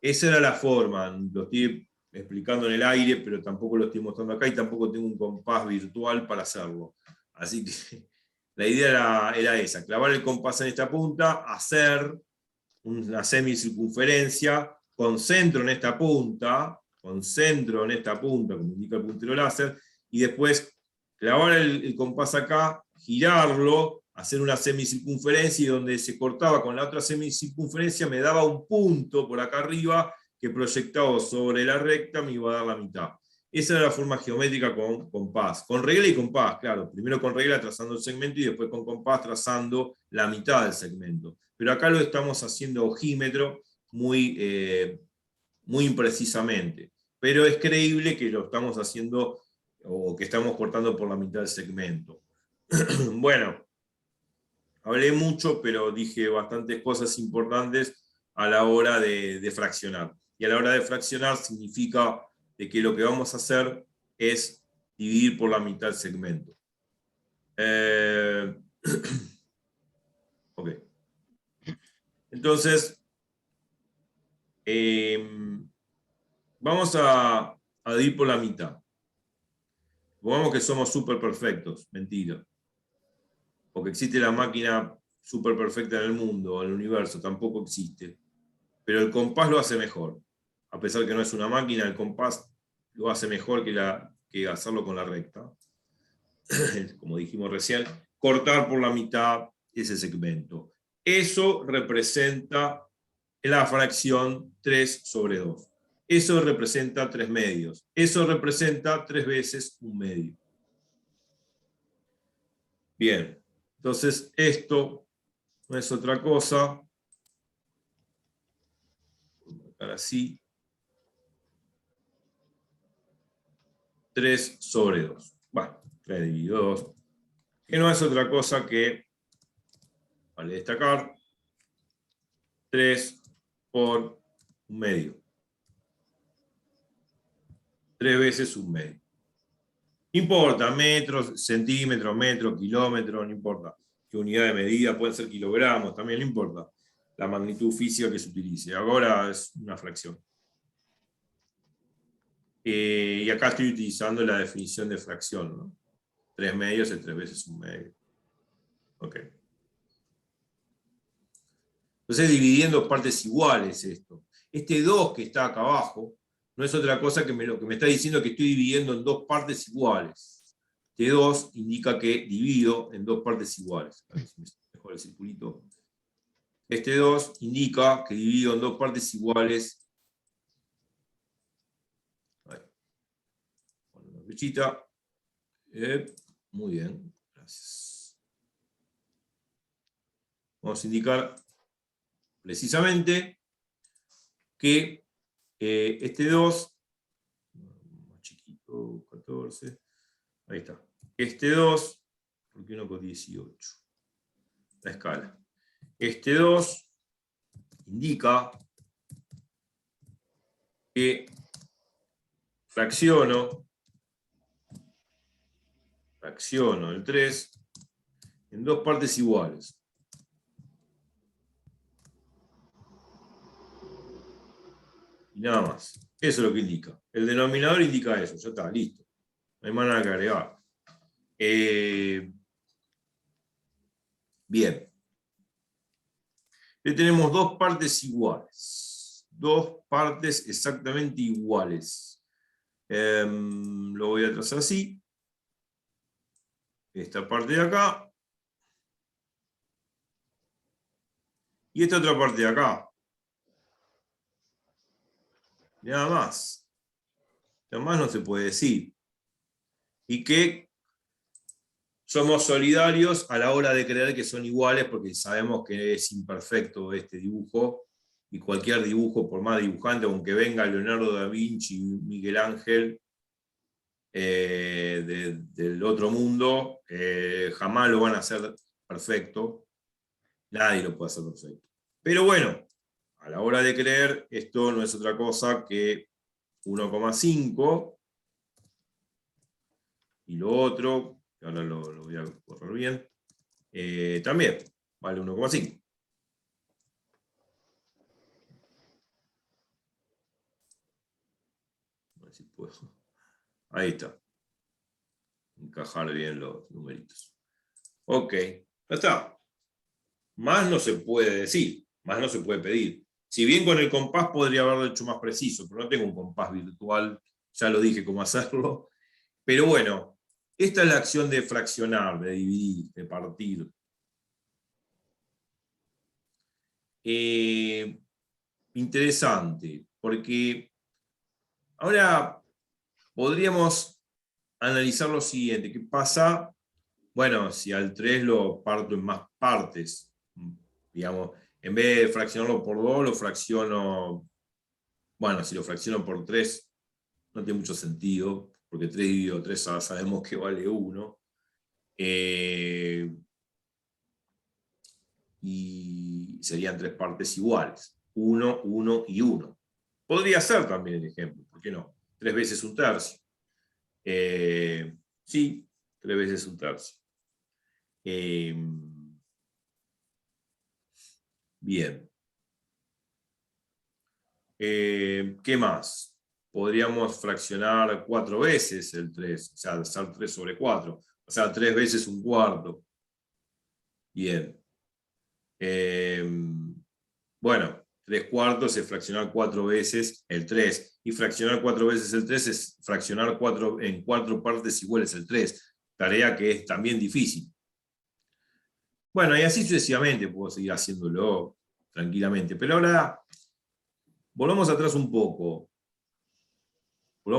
Esa era la forma, lo estoy explicando en el aire, pero tampoco lo estoy mostrando acá y tampoco tengo un compás virtual para hacerlo. Así que la idea era esa, clavar el compás en esta punta, hacer una semicircunferencia, con centro en esta punta, como indica el puntero láser, y después clavar el compás acá, girarlo, hacer una semicircunferencia, y donde se cortaba con la otra semicircunferencia me daba un punto por acá arriba que proyectado sobre la recta me iba a dar la mitad. Esa era la forma geométrica con compás. Con regla y compás, claro. Primero con regla trazando el segmento y después con compás trazando la mitad del segmento. Pero acá lo estamos haciendo ojímetro muy imprecisamente. Pero es creíble que lo estamos haciendo o que estamos cortando por la mitad del segmento. Bueno, hablé mucho, pero dije bastantes cosas importantes a la hora de fraccionar. Y a la hora de fraccionar significa de que lo que vamos a hacer es dividir por la mitad el segmento. Ok. Entonces, vamos a dividir por la mitad. Supongamos que somos súper perfectos. Mentira. Porque existe la máquina súper perfecta en el mundo, en el universo. Tampoco existe. Pero el compás lo hace mejor. A pesar que no es una máquina, el compás lo hace mejor que hacerlo con la recta. Como dijimos recién, cortar por la mitad ese segmento. Eso representa la fracción 3 sobre 2. Eso representa 3 medios. Eso representa 3 veces 1 medio. Bien, entonces esto no es otra cosa. Voy a marcar así. 3 sobre 2. Bueno, 3 dividido 2. Que no es otra cosa que, vale destacar, 3 por 1 medio. 3 veces 1 medio. No importa, metros, centímetros, metros, kilómetros, no importa. ¿Qué unidad de medida? Pueden ser kilogramos, también no importa la magnitud física que se utilice. Ahora es una fracción. Y acá estoy utilizando la definición de fracción, ¿no? 3 medios es 3 veces 1 medio. Ok. Entonces dividiendo partes iguales esto. Este 2 que está acá abajo no es otra cosa que lo que me está diciendo que estoy dividiendo en 2 partes iguales. Este 2 indica que divido en 2 partes iguales. A ver si me mejor el circulito. Este 2 indica que divido en 2 partes iguales. Con una flechita. Muy bien, gracias. Vamos a indicar precisamente que este 2, 5, 14. Ahí está. Este 2, porque 1 con 18. La escala. Este 2 indica que fracciono el 3 en dos partes iguales. Y nada más. Eso es lo que indica. El denominador indica eso. Ya está, listo. No hay más nada que agregar. Bien. Le tenemos dos partes iguales. Dos partes exactamente iguales. Lo voy a trazar así. Esta parte de acá. Y esta otra parte de acá. Nada más. Nada más no se puede decir. Y que somos solidarios a la hora de creer que son iguales, porque sabemos que es imperfecto este dibujo, y cualquier dibujo, por más dibujante, aunque venga Leonardo da Vinci y Miguel Ángel del otro mundo, jamás lo van a hacer perfecto. Nadie lo puede hacer perfecto. Pero bueno, a la hora de creer, esto no es otra cosa que 1,5, y lo otro, que ahora lo voy a correr bien, también vale 1,5. A ver si puedo. Ahí está. Encajar bien los numeritos. Ok, ya está. Más no se puede decir, más no se puede pedir. Si bien con el compás podría haberlo hecho más preciso, pero no tengo un compás virtual, ya lo dije cómo hacerlo. Pero bueno, esta es la acción de fraccionar, de dividir, de partir. Interesante, porque ahora podríamos analizar lo siguiente. ¿Qué pasa? Bueno, si al 3 lo parto en más partes, digamos, en vez de fraccionarlo por 2, lo fracciono, bueno, si lo fracciono por 3, no tiene mucho sentido, porque 3 dividido 3 sabemos que vale 1. Y serían 3 partes iguales, 1, 1 y 1. Podría ser también el ejemplo, ¿por qué no? 3 veces un tercio. Sí, 3 veces un tercio. Bien. ¿Qué más? Podríamos fraccionar 4 veces el 3, o sea, hacer 3 sobre 4, o sea, 3 veces un cuarto. Bien. Bueno, 3 cuartos es fraccionar 4 veces el 3, y fraccionar 4 veces el 3 es fraccionar en 4 partes iguales el 3, tarea que es también difícil. Bueno, y así sucesivamente puedo seguir haciéndolo tranquilamente, pero ahora volvamos atrás un poco. Voy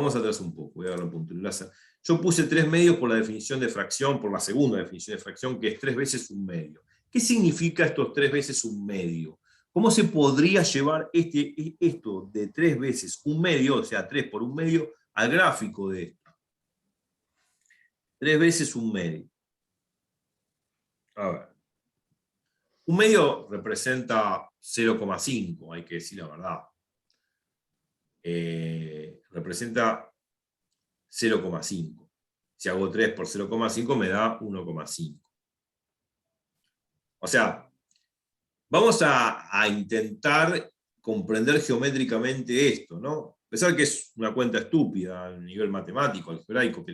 a dar un punto de láser. Yo puse 3 medios por la definición de fracción, por la segunda definición de fracción, que es 3 veces un medio. ¿Qué significa estos 3 veces un medio? ¿Cómo se podría llevar esto de 3 veces un medio, o sea, 3 por un medio, al gráfico de esto? 3 veces un medio. A ver. Un medio representa 0,5, hay que decir la verdad. Representa 0,5. Si hago 3 por 0,5 me da 1,5. O sea, vamos a intentar comprender geométricamente esto, ¿no? A pesar que es una cuenta estúpida a nivel matemático, algebraico,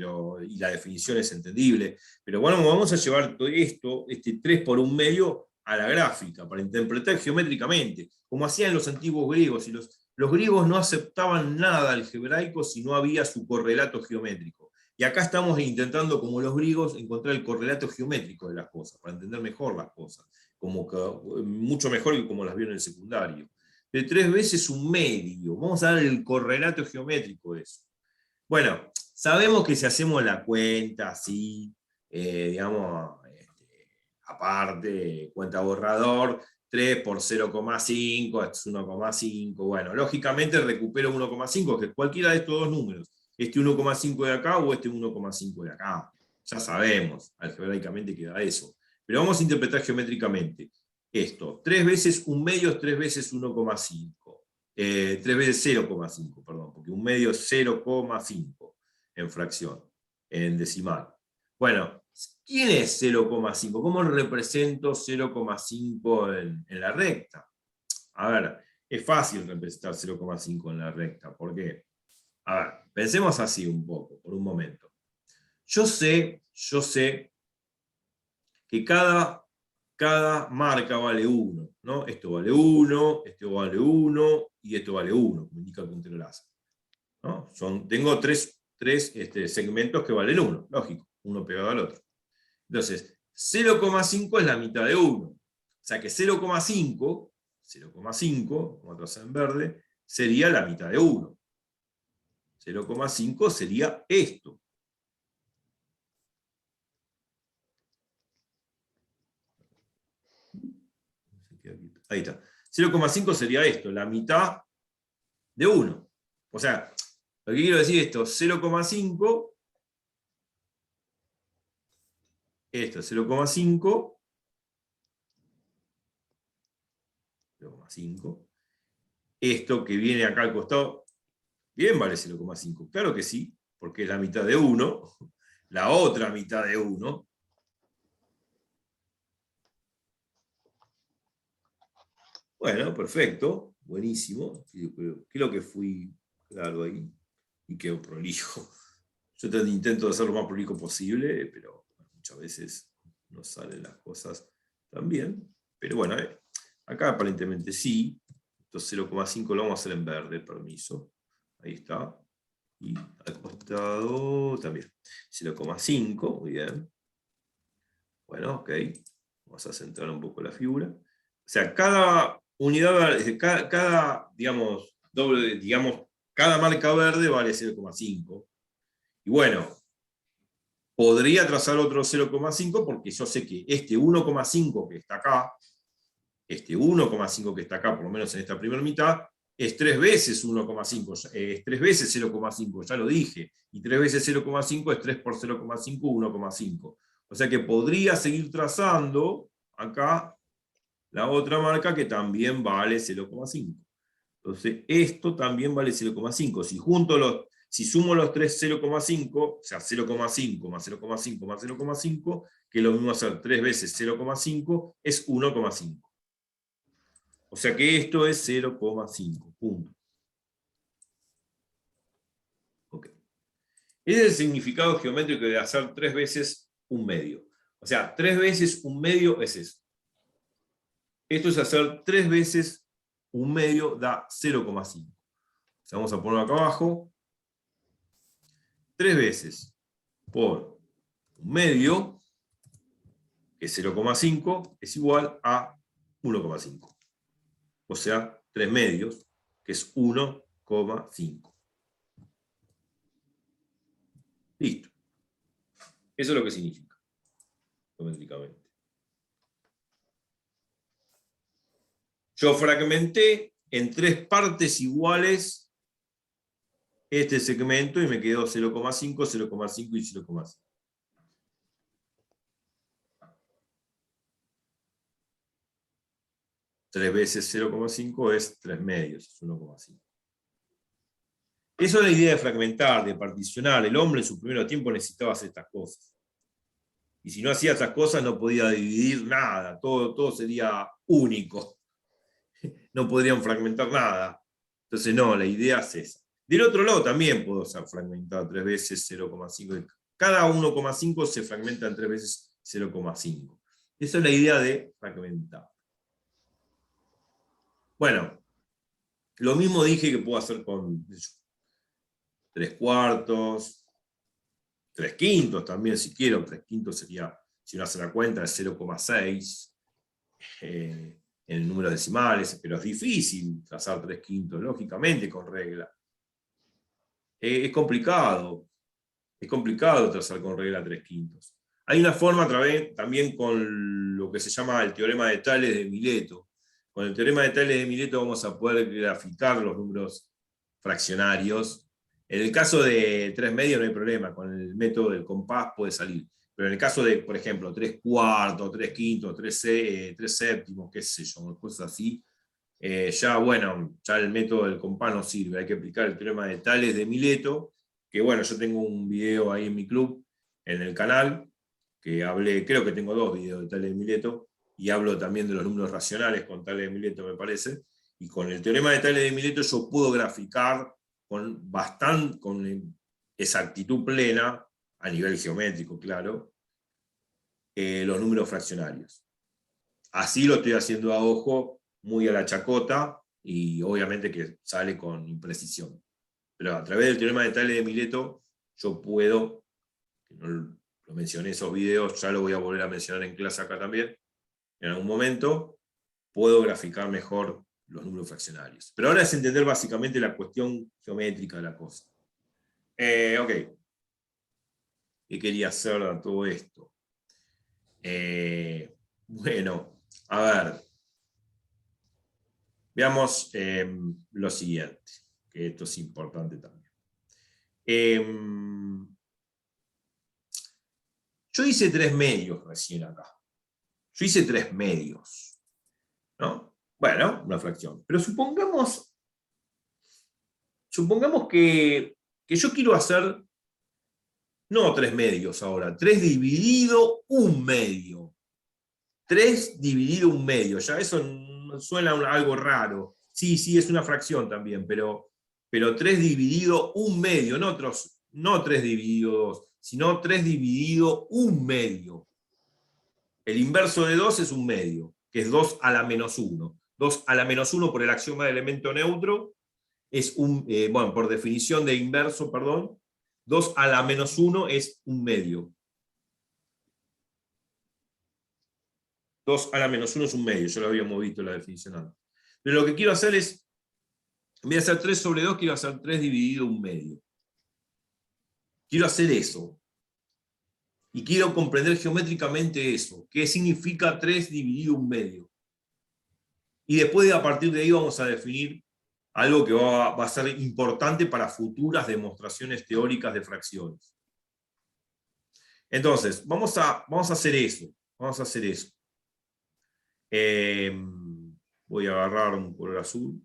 y la definición es entendible, pero bueno, vamos a llevar todo esto, este 3 por un medio, a la gráfica, para interpretar geométricamente, como hacían los antiguos griegos, y los griegos no aceptaban nada algebraico si no había su correlato geométrico. Y acá estamos intentando, como los griegos, encontrar el correlato geométrico de las cosas, para entender mejor las cosas, mucho mejor que como las vieron en el secundario. De 3 veces un medio, vamos a dar el correlato geométrico de eso. Bueno, sabemos que si hacemos la cuenta así, digamos, aparte, cuenta borrador, 3 por 0,5, esto es 1,5, bueno, lógicamente recupero 1,5, que es cualquiera de estos dos números. este 1,5 de acá o este 1,5 de acá. Ya sabemos, algebraicamente queda eso. Pero vamos a interpretar geométricamente. Esto, 3 veces 1 medio es 3 veces 1,5. 3 veces 0,5, perdón, porque 1 medio es 0,5 en fracción, en decimal. Bueno, ¿quién es 0,5? ¿Cómo represento 0,5 en la recta? A ver, es fácil representar 0,5 en la recta. ¿Por qué? A ver, pensemos así un poco, por un momento. Yo sé que cada marca vale 1, ¿no? Esto vale 1, esto vale 1 y esto vale 1, como indica el puntero láser, ¿no? Tengo tres segmentos que valen 1, lógico, uno pegado al otro. Entonces, 0,5 es la mitad de 1. O sea que 0,5, como atrás en verde, sería la mitad de 1. 0,5 sería esto. Ahí está. 0,5 sería esto, la mitad de 1. O sea, lo que quiero decir es esto, 0,5, esto, 0,5, esto que viene acá al costado, bien vale 0,5. Claro que sí, porque es la mitad de 1, la otra mitad de 1. Bueno, perfecto, buenísimo. Creo que fui claro ahí y quedó prolijo. Yo intento de hacer lo más prolijo posible, pero muchas veces no salen las cosas tan bien. Pero bueno, acá aparentemente sí. Entonces 0,5 lo vamos a hacer en verde, permiso. Ahí está. Y al costado también. 0,5, muy bien. Bueno, ok. Vamos a centrar un poco la figura. O sea, cada unidad, digamos, cada marca verde vale 0,5. Y bueno, podría trazar otro 0,5 porque yo sé que este 1,5 que está acá, por lo menos en esta primera mitad, es 3 veces 1,5, es 3 veces 0,5, ya lo dije. Y 3 veces 0,5 es 3 por 0,5, 1,5. O sea que podría seguir trazando acá la otra marca que también vale 0,5. Entonces, esto también vale 0,5. Si sumo los tres 0,5, o sea, 0,5 más 0,5 más 0,5, que lo mismo hacer 3 veces 0,5, es 1,5. O sea que esto es 0,5, punto. Okay. Ese es el significado geométrico de hacer 3 veces un medio. O sea, 3 veces un medio es eso. Esto es hacer 3 veces un medio da 0,5. O sea, vamos a ponerlo acá abajo. 3 veces por un medio, que es 0,5, es igual a 1,5. O sea, 3 medios, que es 1,5. Listo. Eso es lo que significa, geométricamente. Yo fragmenté en 3 partes iguales este segmento y me quedó 0,5, 0,5 y 0,5. Tres veces 0,5 es 3 medios, es 1,5. Eso es la idea de fragmentar, de particionar. El hombre en su primer tiempo necesitaba hacer estas cosas. Y si no hacía estas cosas no podía dividir nada, todo sería único. No podrían fragmentar nada. Entonces no, la idea es esa. Del otro lado también puedo fragmentar 3 veces 0,5. Cada 1,5 se fragmenta en 3 veces 0,5. Esa es la idea de fragmentar. Bueno, lo mismo dije que puedo hacer con 3 cuartos, 3 quintos también si quiero. 3 quintos sería, si uno hace la cuenta, es 0,6 en el número decimales, pero es difícil trazar 3 quintos, lógicamente, con regla. Es complicado trazar con regla 3 quintos. Hay una forma también con lo que se llama el teorema de Tales de Mileto. Con el teorema de Tales de Mileto vamos a poder graficar los números fraccionarios En el caso de 3 medios no hay problema, con el método del compás puede salir. Pero en el caso de, por ejemplo, 3 cuartos, 3 quintos, 3 séptimos, qué sé yo, cosas así, ya bueno, ya el método del compás no sirve, hay que aplicar el teorema de Tales de Mileto, que bueno, yo tengo un video ahí en mi club, en el canal, que hablé, creo que tengo 2 videos de Tales de Mileto, y hablo también de los números racionales con Tales de Mileto, me parece, y con el teorema de Tales de Mileto yo puedo graficar con exactitud plena, a nivel geométrico, claro, los números fraccionarios. Así lo estoy haciendo a ojo, muy a la chacota, y obviamente que sale con imprecisión. Pero a través del teorema de Tales de Mileto, yo puedo, que no lo mencioné en esos videos, ya lo voy a volver a mencionar en clase acá también, en algún momento, puedo graficar mejor los números fraccionarios. Pero ahora es entender básicamente la cuestión geométrica de la cosa. Ok. ¿Qué quería hacer de todo esto? Bueno, a ver. Veamos lo siguiente, que esto es importante también. Yo hice 3 medios recién acá. Yo hice 3 medios, ¿no? Bueno, una fracción. Pero supongamos que yo quiero hacer, no 3 medios ahora, 3 dividido 1 medio. 3 dividido 1 medio, ya eso suena algo raro. Sí, sí, es una fracción también, pero 3 dividido 1 medio, no 3 dividido 2, sino 3 dividido 1 medio. El inverso de 2 es 1 medio, que es 2 a la menos 1. 2 a la menos 1 por el axioma de elemento neutro es bueno, por definición de inverso, perdón, 2 a la menos 1 es 1 medio. 2 a la menos 1 es 1 medio, ya lo habíamos visto en la definición antes. Pero lo que quiero hacer es, en vez de hacer 3 sobre 2, quiero hacer 3 dividido 1 medio. Quiero hacer eso. Y quiero comprender geométricamente eso. ¿Qué significa 3 dividido 1 medio? Y después, a partir de ahí, vamos a definir algo que va a ser importante para futuras demostraciones teóricas de fracciones. Entonces, vamos a hacer eso. Vamos a hacer eso. Voy a agarrar un color azul.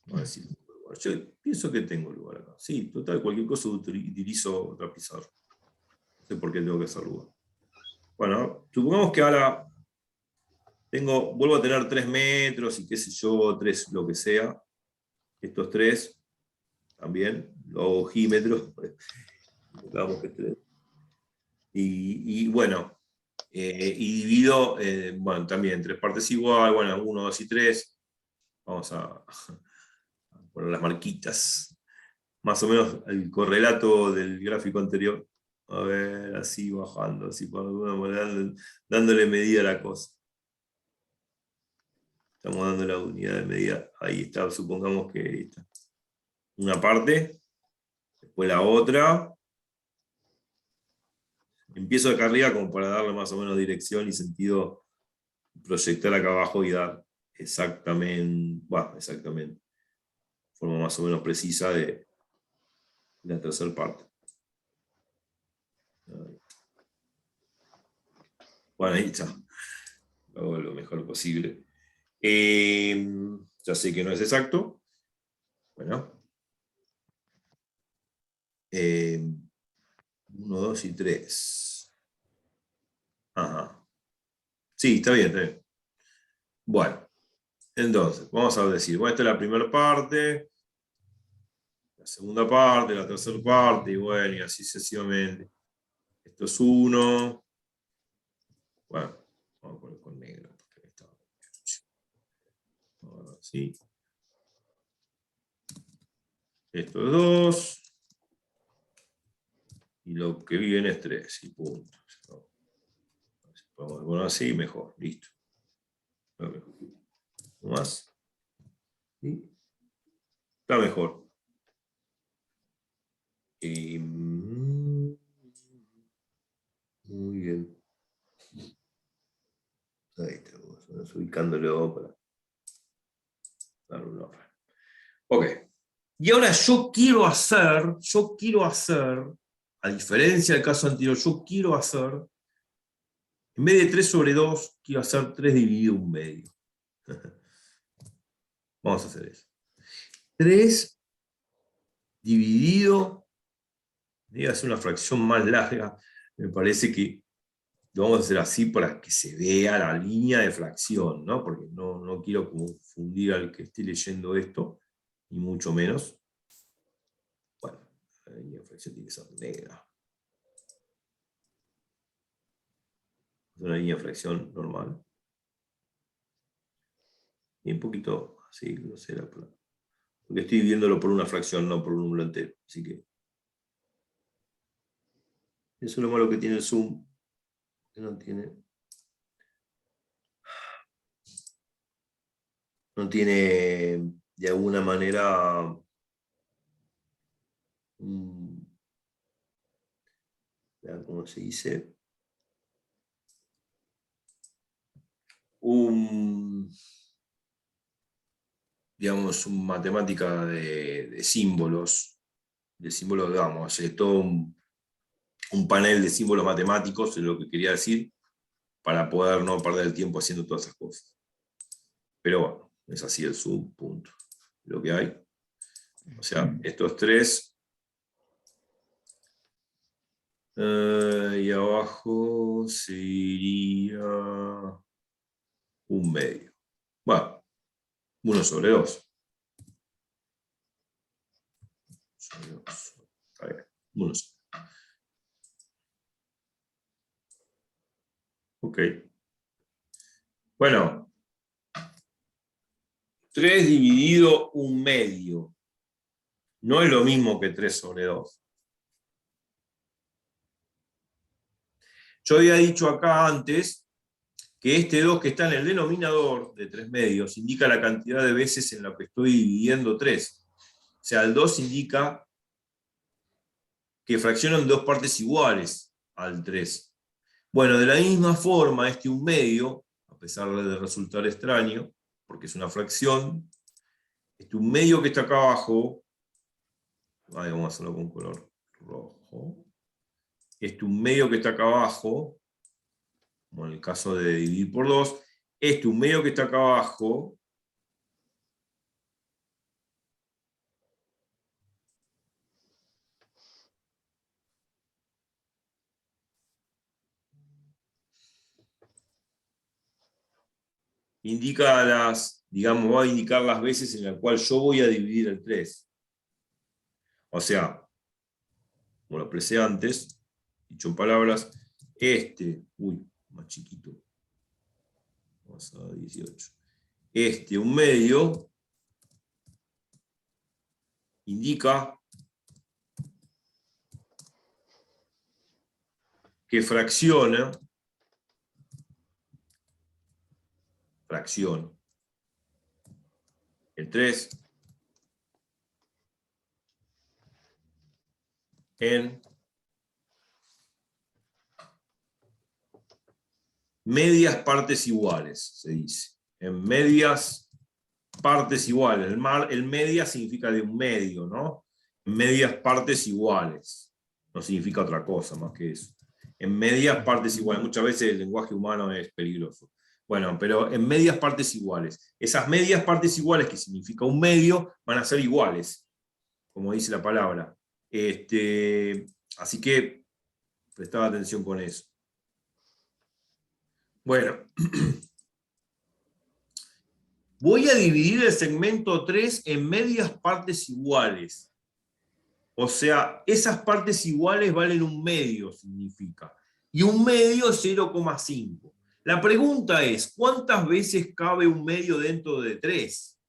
A ver si yo pienso que tengo lugar acá. Sí, total, cualquier cosa utilizo otra pizarra. No sé por qué tengo que hacer lugar. Bueno, supongamos que ahora vuelvo a tener 3 metros y qué sé yo, 3 lo que sea. Estos 3 también, lo hago ojímetros. Digamos que 3. Y bueno, y divido, bueno, también 3 partes igual, bueno, 1, 2 y 3. Vamos a poner las marquitas. Más o menos el correlato del gráfico anterior. A ver, así bajando, así por alguna manera, dándole medida a la cosa. Estamos dando la unidad de medida. Ahí está, supongamos que ahí está. Una parte, después la otra. Empiezo acá arriba como para darle más o menos dirección y sentido, proyectar acá abajo y dar exactamente, forma más o menos precisa de la tercera parte. Bueno, ahí está. Lo hago lo mejor posible. Ya sé que no es exacto. Bueno. 1, 2 y 3. Ajá. Sí, está bien, está bien. Bueno, entonces, vamos a decir, bueno, esta es la primera parte, la segunda parte, la tercera parte, y bueno, y así sucesivamente. Esto es 1. Bueno, vamos a poner con negro. ¿Sí? Esto es 2. Y lo que viene es 3. Y punto. Podemos poner así, mejor. Listo. Más. ¿Sí? Está mejor. Muy bien. Ahí estamos ubicándolo para darle un orden. Ok. Y ahora yo quiero hacer, a diferencia del caso anterior, yo quiero hacer, en vez de 3 sobre 2, quiero hacer 3 dividido 1/2. Vamos a hacer eso. 3 dividido, voy a hacer una fracción más larga, me parece que lo vamos a hacer así para que se vea la línea de fracción, ¿no? Porque no quiero confundir al que esté leyendo esto, ni mucho menos. Bueno, la línea de fracción tiene que ser negra. Es una línea de fracción normal. Y un poquito así, grosera, porque estoy viéndolo por una fracción, no por un número entero. Así que eso es lo malo que tiene el Zoom, que no tiene de alguna manera ¿cómo se dice? Digamos, una matemática de símbolos, digamos, todo un panel de símbolos matemáticos, es lo que quería decir, para poder no perder el tiempo haciendo todas esas cosas. Pero bueno, es así el Zoom, punto. Lo que hay. O sea, estos 3. Y abajo se iría 1/2. Bueno, 1 sobre 2. Está bien, 1 sobre 2. Ok. Bueno, 3 dividido 1/2. No es lo mismo que 3 sobre 2. Yo había dicho acá antes que este 2 que está en el denominador de 3/2 indica la cantidad de veces en la que estoy dividiendo 3. O sea, el 2 indica que fraccionan 2 partes iguales al 3. Bueno, de la misma forma, este 1/2, a pesar de resultar extraño, porque es una fracción, este 1/2 que está acá abajo, vamos a hacerlo con color rojo, este 1/2 que está acá abajo, como en el caso de dividir por 2, este 1/2 que está acá abajo, indica digamos, va a indicar las veces en las cuales yo voy a dividir el 3. O sea, como lo expresé antes, dicho en palabras, más chiquito, vamos a 18. Este 1/2 indica que fracciona el 3 en medias partes iguales, se dice. En medias partes iguales. El media significa de 1/2, ¿no? En medias partes iguales. No significa otra cosa más que eso. En medias partes iguales. Muchas veces el lenguaje humano es peligroso. Bueno, pero en medias partes iguales. Esas medias partes iguales, que significa 1/2, van a ser iguales, como dice la palabra. Así que prestaba atención con eso. Bueno, voy a dividir el segmento 3 en medias partes iguales. O sea, esas partes iguales valen 1/2, significa. Y 1/2 es 0,5. La pregunta es, ¿cuántas veces cabe 1/2 dentro de 3?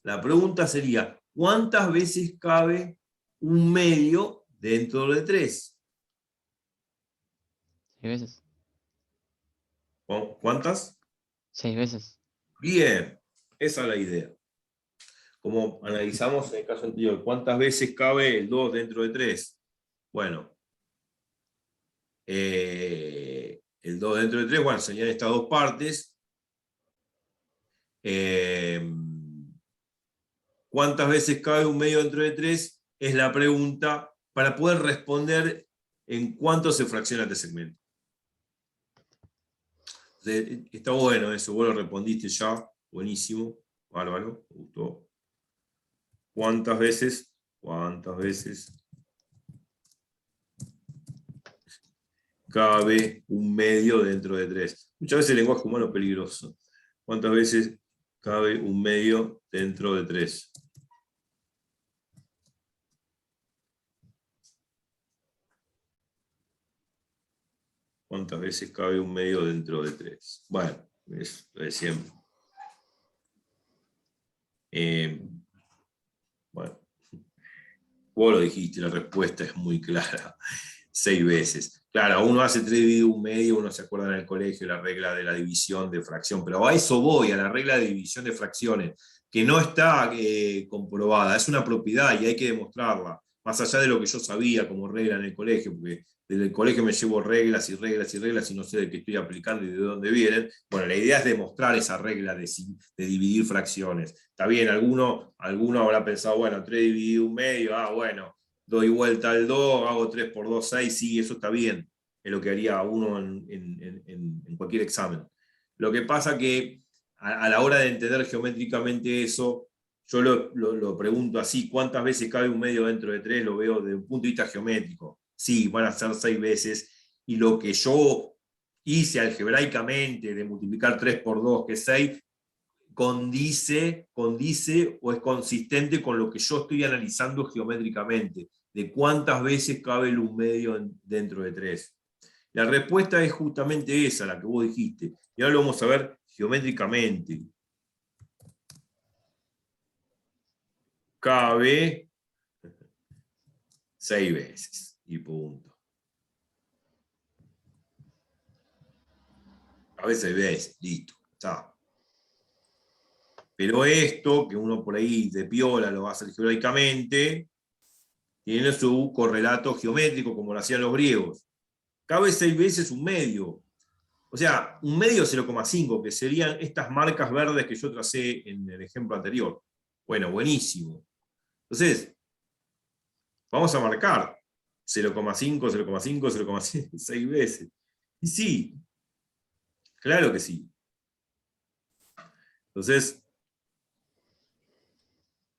La pregunta sería, ¿cuántas veces cabe 1/2 dentro de 3? 6 veces. ¿Cuántas? 6 veces. Bien, esa es la idea. Como analizamos en el caso anterior, ¿cuántas veces cabe el 2 dentro de 3? Bueno, el 2 dentro de 3, bueno, serían estas dos partes. ¿Cuántas veces cabe un medio dentro de 3? Es la pregunta para poder responder en cuánto se fracciona este segmento. Entonces, está bueno eso, vos lo respondiste ya, buenísimo, bárbaro, me gustó. ¿Cuántas veces cabe un medio dentro de 3? Muchas veces el lenguaje humano es peligroso. ¿Cuántas veces cabe un medio dentro de 3? ¿Cuántas veces cabe un medio dentro de 3? Bueno, es lo de siempre. Bueno, vos lo dijiste, la respuesta es muy clara. 6 veces. Claro, uno hace 3 dividido un medio, uno se acuerda en el colegio la regla de la división de fracción, pero a eso voy, a la regla de división de fracciones, que no está comprobada, es una propiedad y hay que demostrarla, más allá de lo que yo sabía como regla en el colegio, porque desde el colegio me llevo reglas y reglas y reglas y no sé de qué estoy aplicando y de dónde vienen. Bueno, la idea es demostrar esa regla de dividir fracciones. Está bien, alguno habrá pensado, bueno, 3 dividido un medio, bueno, doy vuelta al 2, hago 3 por 2, 6, sí, eso está bien, es lo que haría uno en cualquier examen. Lo que pasa que a la hora de entender geométricamente eso, yo lo pregunto así, ¿cuántas veces cabe un medio dentro de 3? Lo veo desde un punto de vista geométrico. Sí, van a ser 6 veces, y lo que yo hice algebraicamente de multiplicar 3 por 2, que es 6, condice o es consistente con lo que yo estoy analizando geométricamente, de cuántas veces cabe un medio dentro de 3. La respuesta es justamente esa, la que vos dijiste. Y ahora lo vamos a ver geométricamente. Cabe 6 veces. Y punto. Cabe 6 veces. Listo. Está. Pero esto, que uno por ahí de piola lo va a hacer geométricamente, tiene su correlato geométrico, como lo hacían los griegos. Cabe 6 veces un medio. O sea, un medio 0,5, que serían estas marcas verdes que yo tracé en el ejemplo anterior. Bueno, buenísimo. Entonces, vamos a marcar 0,5, 0,5, 0,5, 6 veces. Y sí, claro que sí. Entonces,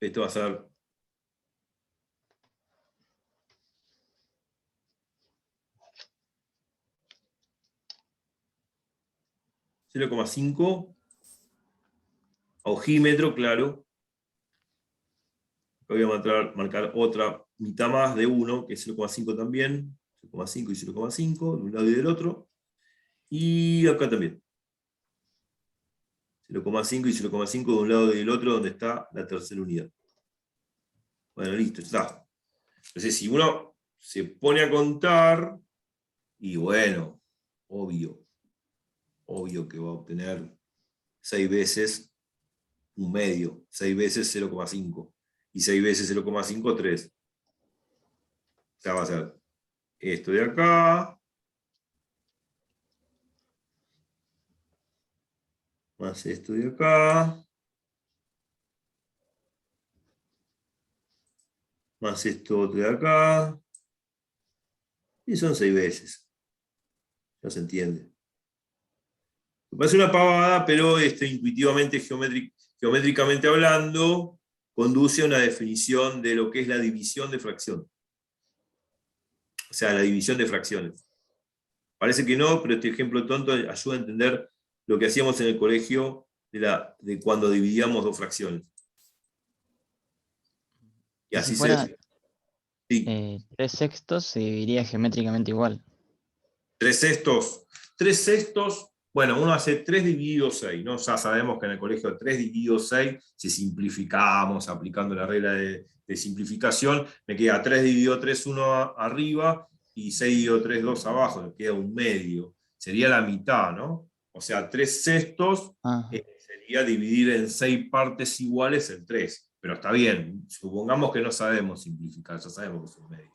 esto va a ser 0,5 a ojímetro, claro. Voy a marcar otra mitad más de 1, que es 0,5 también. 0,5 y 0,5, de un lado y del otro. Y acá también. 0,5 y 0,5 de un lado y del otro, donde está la tercera unidad. Bueno, listo, está. Entonces, si uno se pone a contar, y bueno, obvio que va a obtener 6 veces un medio, 6 veces 0,5. Y 6 veces 0,5, 3. O sea, va a ser esto de acá, más esto de acá, más esto de acá, y son 6 veces. Ya se entiende. Me parece una pavada, pero intuitivamente, geométricamente hablando, conduce a una definición de lo que es la división de fracción. O sea, la división de fracciones. Parece que no, pero este ejemplo tonto ayuda a entender lo que hacíamos en el colegio de cuando dividíamos dos fracciones. Y Y si así fuera sí. 3 sextos, se dividiría geométricamente igual. 3 sextos. 3 sextos, bueno, uno hace 3 dividido 6, ¿no? Ya sabemos que en el colegio 3 dividido 6, si simplificamos aplicando la regla de simplificación, me queda 3 dividido 3, 1 arriba, y 6 dividido 3, 2 abajo, me queda un medio. Sería la mitad, ¿no? O sea, 3 sextos sería dividir en 6 partes iguales el 3. Pero está bien, supongamos que no sabemos simplificar, ya sabemos que es un medio.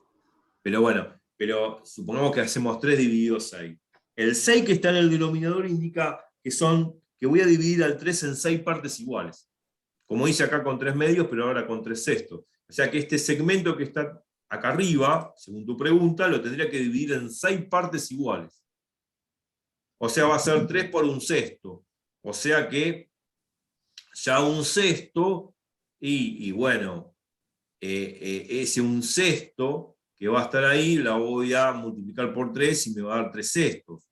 Pero bueno, pero supongamos que hacemos 3 dividido 6. El 6 que está en el denominador indica que voy a dividir al 3 en 6 partes iguales. Como hice acá con 3 medios, pero ahora con 3 sextos. O sea que este segmento que está acá arriba, según tu pregunta, lo tendría que dividir en 6 partes iguales. O sea, va a ser 3 por un sexto. O sea que ya un sexto, y bueno, ese un sexto que va a estar ahí, la voy a multiplicar por 3 y me va a dar 3 sextos.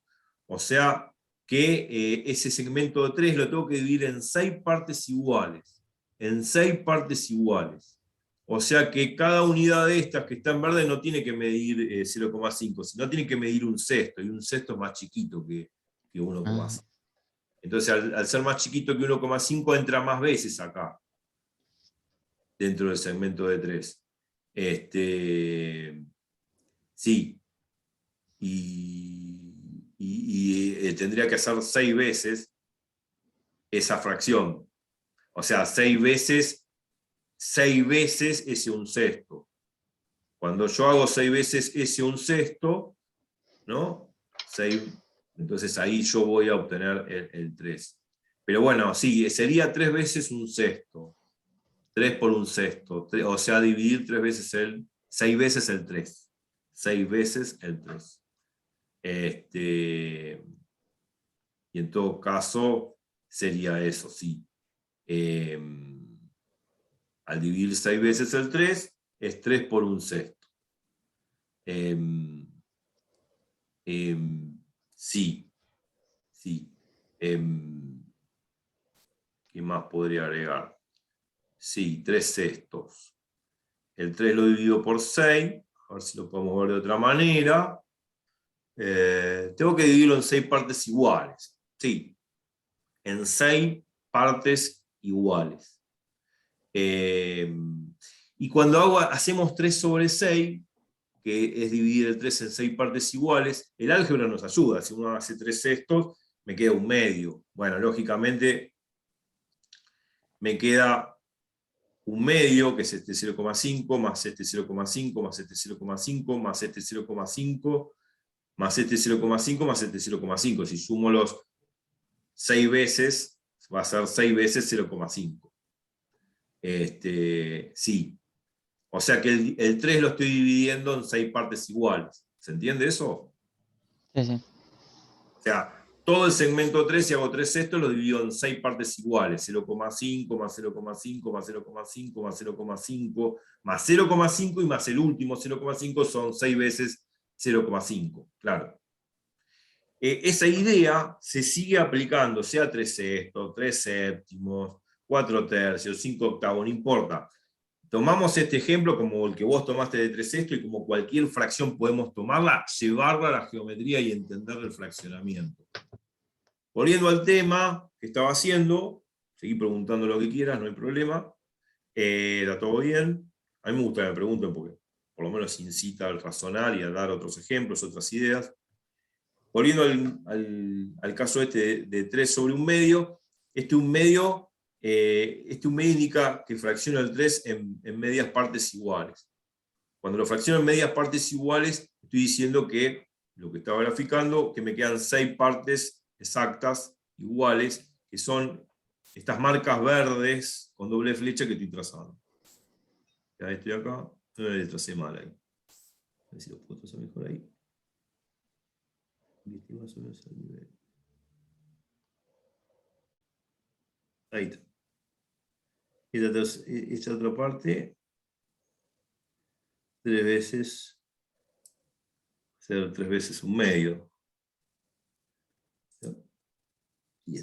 O sea que ese segmento de 3 lo tengo que dividir en 6 partes iguales. En 6 partes iguales. O sea que cada unidad de estas que está en verde no tiene que medir 0,5, sino tiene que medir un sexto, y un sexto es más chiquito que 1,5. Entonces, al ser más chiquito que 1,5, entra más veces acá, dentro del segmento de 3. Sí. Y tendría que hacer 6 veces esa fracción. O sea, 6 veces ese un sexto. Cuando yo hago 6 veces ese un sexto, ¿no? 6, entonces ahí yo voy a obtener el 3. Pero bueno, sí, sería 3 veces un sexto. 3 por un sexto. O sea, dividir 6 veces el 3. 6 veces el 3. Y en todo caso, sería eso, sí. Al dividir 6 veces el 3, es 3 por un sexto. Sí, sí. ¿Qué más podría agregar? Sí, 3 sextos. El 3 lo divido por 6, a ver si lo podemos ver de otra manera. Tengo que dividirlo en 6 partes iguales. Sí, en 6 partes iguales. Y cuando hacemos 3 sobre 6, que es dividir el 3 en 6 partes iguales, el álgebra nos ayuda. Si uno hace 3 sextos, me queda un medio. Bueno, lógicamente, me queda un medio, que es este 0,5, más este 0,5, más este 0,5, más este 0,5, más este 0,5, más este 0,5. Si sumo los 6 veces, va a ser 6 veces 0,5. Sí. O sea que el 3 lo estoy dividiendo en 6 partes iguales. ¿Se entiende eso? Sí, sí. O sea, todo el segmento 3, si hago 3 sextos, lo divido en 6 partes iguales. 0,5, más 0,5, más 0,5, más 0,5, más 0,5 y más el último 0,5 son 6 veces 0,5. Claro. Esa idea se sigue aplicando, sea 3 sextos, 3 séptimos, 4 tercios, 5 octavos, no importa. Tomamos este ejemplo como el que vos tomaste de 3 sextos y como cualquier fracción podemos tomarla, llevarla a la geometría y entender el fraccionamiento. Volviendo al tema que estaba haciendo, seguí preguntando lo que quieras, no hay problema. ¿Está todo bien? A mí me gusta que me pregunten porque por lo menos incita al razonar y a dar otros ejemplos, otras ideas. Volviendo al caso este de 3 sobre un medio, este un medio indica que fracciona el 3 en medias partes iguales. Cuando lo fracciono en medias partes iguales, estoy diciendo que, lo que estaba graficando, que me quedan 6 partes exactas, iguales, que son estas marcas verdes con doble flecha que estoy trazando. Ya estoy acá, no le tracé mal ahí. A ver si lo puedo trazar mejor ahí. Más o menos al nivel. Ahí está. Esta otra parte, 3 veces, ser 3 veces un medio. Y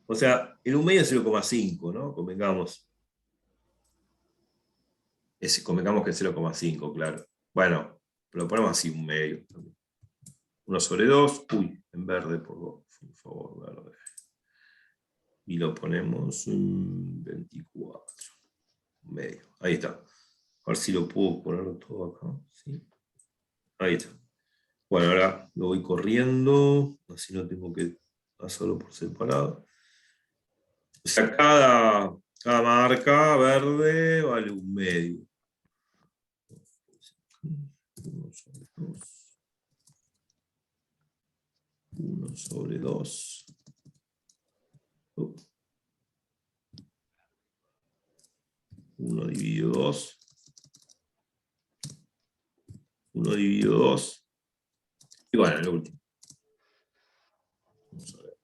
o sea, el un medio es 0,5, ¿no? Convengamos. Convengamos que es 0,5, claro. Bueno, pero lo ponemos así, un medio. 1 sobre 2, uy, en verde, por favor, verde. Y lo ponemos en 24. Un medio, ahí está. A ver si lo puedo poner todo acá. ¿Sí? Ahí está. Bueno, ahora lo voy corriendo, así no tengo que hacerlo por separado. O sea, cada marca verde vale un medio. 1 sobre 2. 1 dividido 2. 1 dividido 2. Y bueno, el último. Vamos a ver.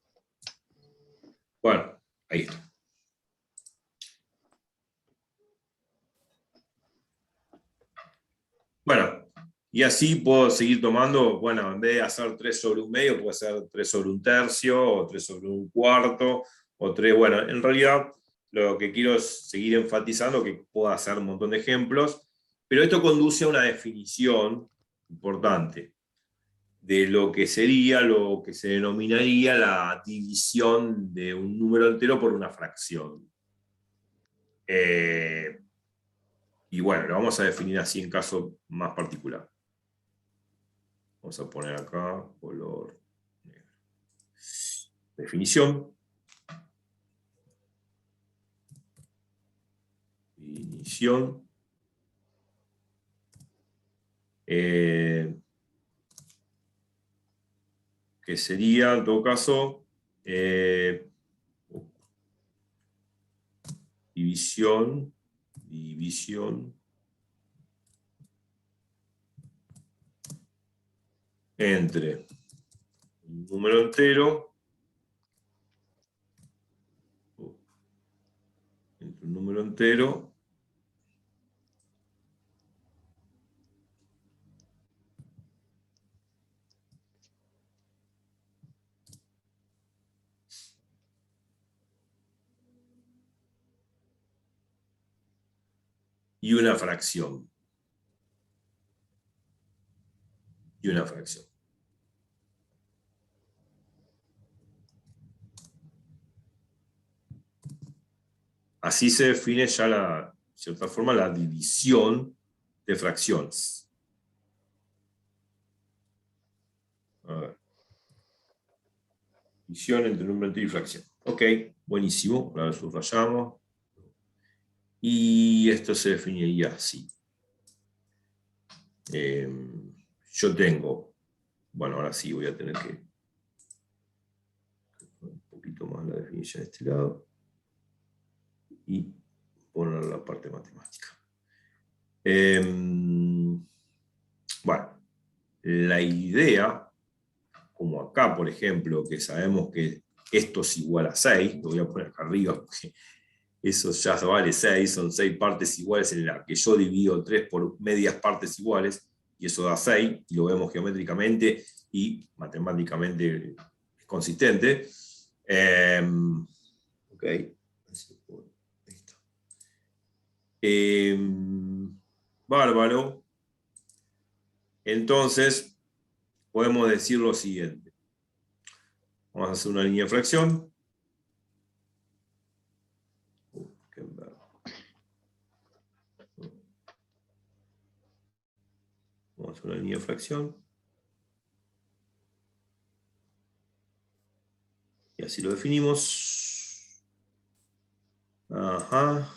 Bueno, ahí está. Bueno, y así puedo seguir tomando, bueno, en vez de hacer 3 sobre 1/2, puede ser 3 sobre 1/3, o 3 sobre 1/4, o 3, bueno, en realidad lo que quiero es seguir enfatizando que puedo hacer un montón de ejemplos, pero esto conduce a una definición importante de lo que sería, lo que se denominaría la división de un número entero por una fracción. Y bueno, lo vamos a definir así en caso más particular. Vamos a poner acá color negro. Definición. Definición. Que sería, en todo caso, división entre un número entero y una fracción. Así se define ya, de cierta forma, la división de fracciones. A ver. División entre número entero y fracción. Ok, buenísimo. Ahora lo subrayamos. Y esto se definiría así. Yo tengo, bueno, ahora sí voy a tener que un poquito más la definición de este lado y poner la parte matemática. Bueno, la idea, como acá, por ejemplo, que sabemos que esto es igual a 6, lo voy a poner acá arriba porque eso ya vale 6, son 6 partes iguales en la que yo divido 3 por medias partes iguales, y eso da 6, y lo vemos geométricamente y matemáticamente es consistente. Ok. Bárbaro. Entonces, podemos decir lo siguiente. Vamos a hacer una línea de fracción. Vamos a hacer una línea de fracción. Y así lo definimos. Ajá.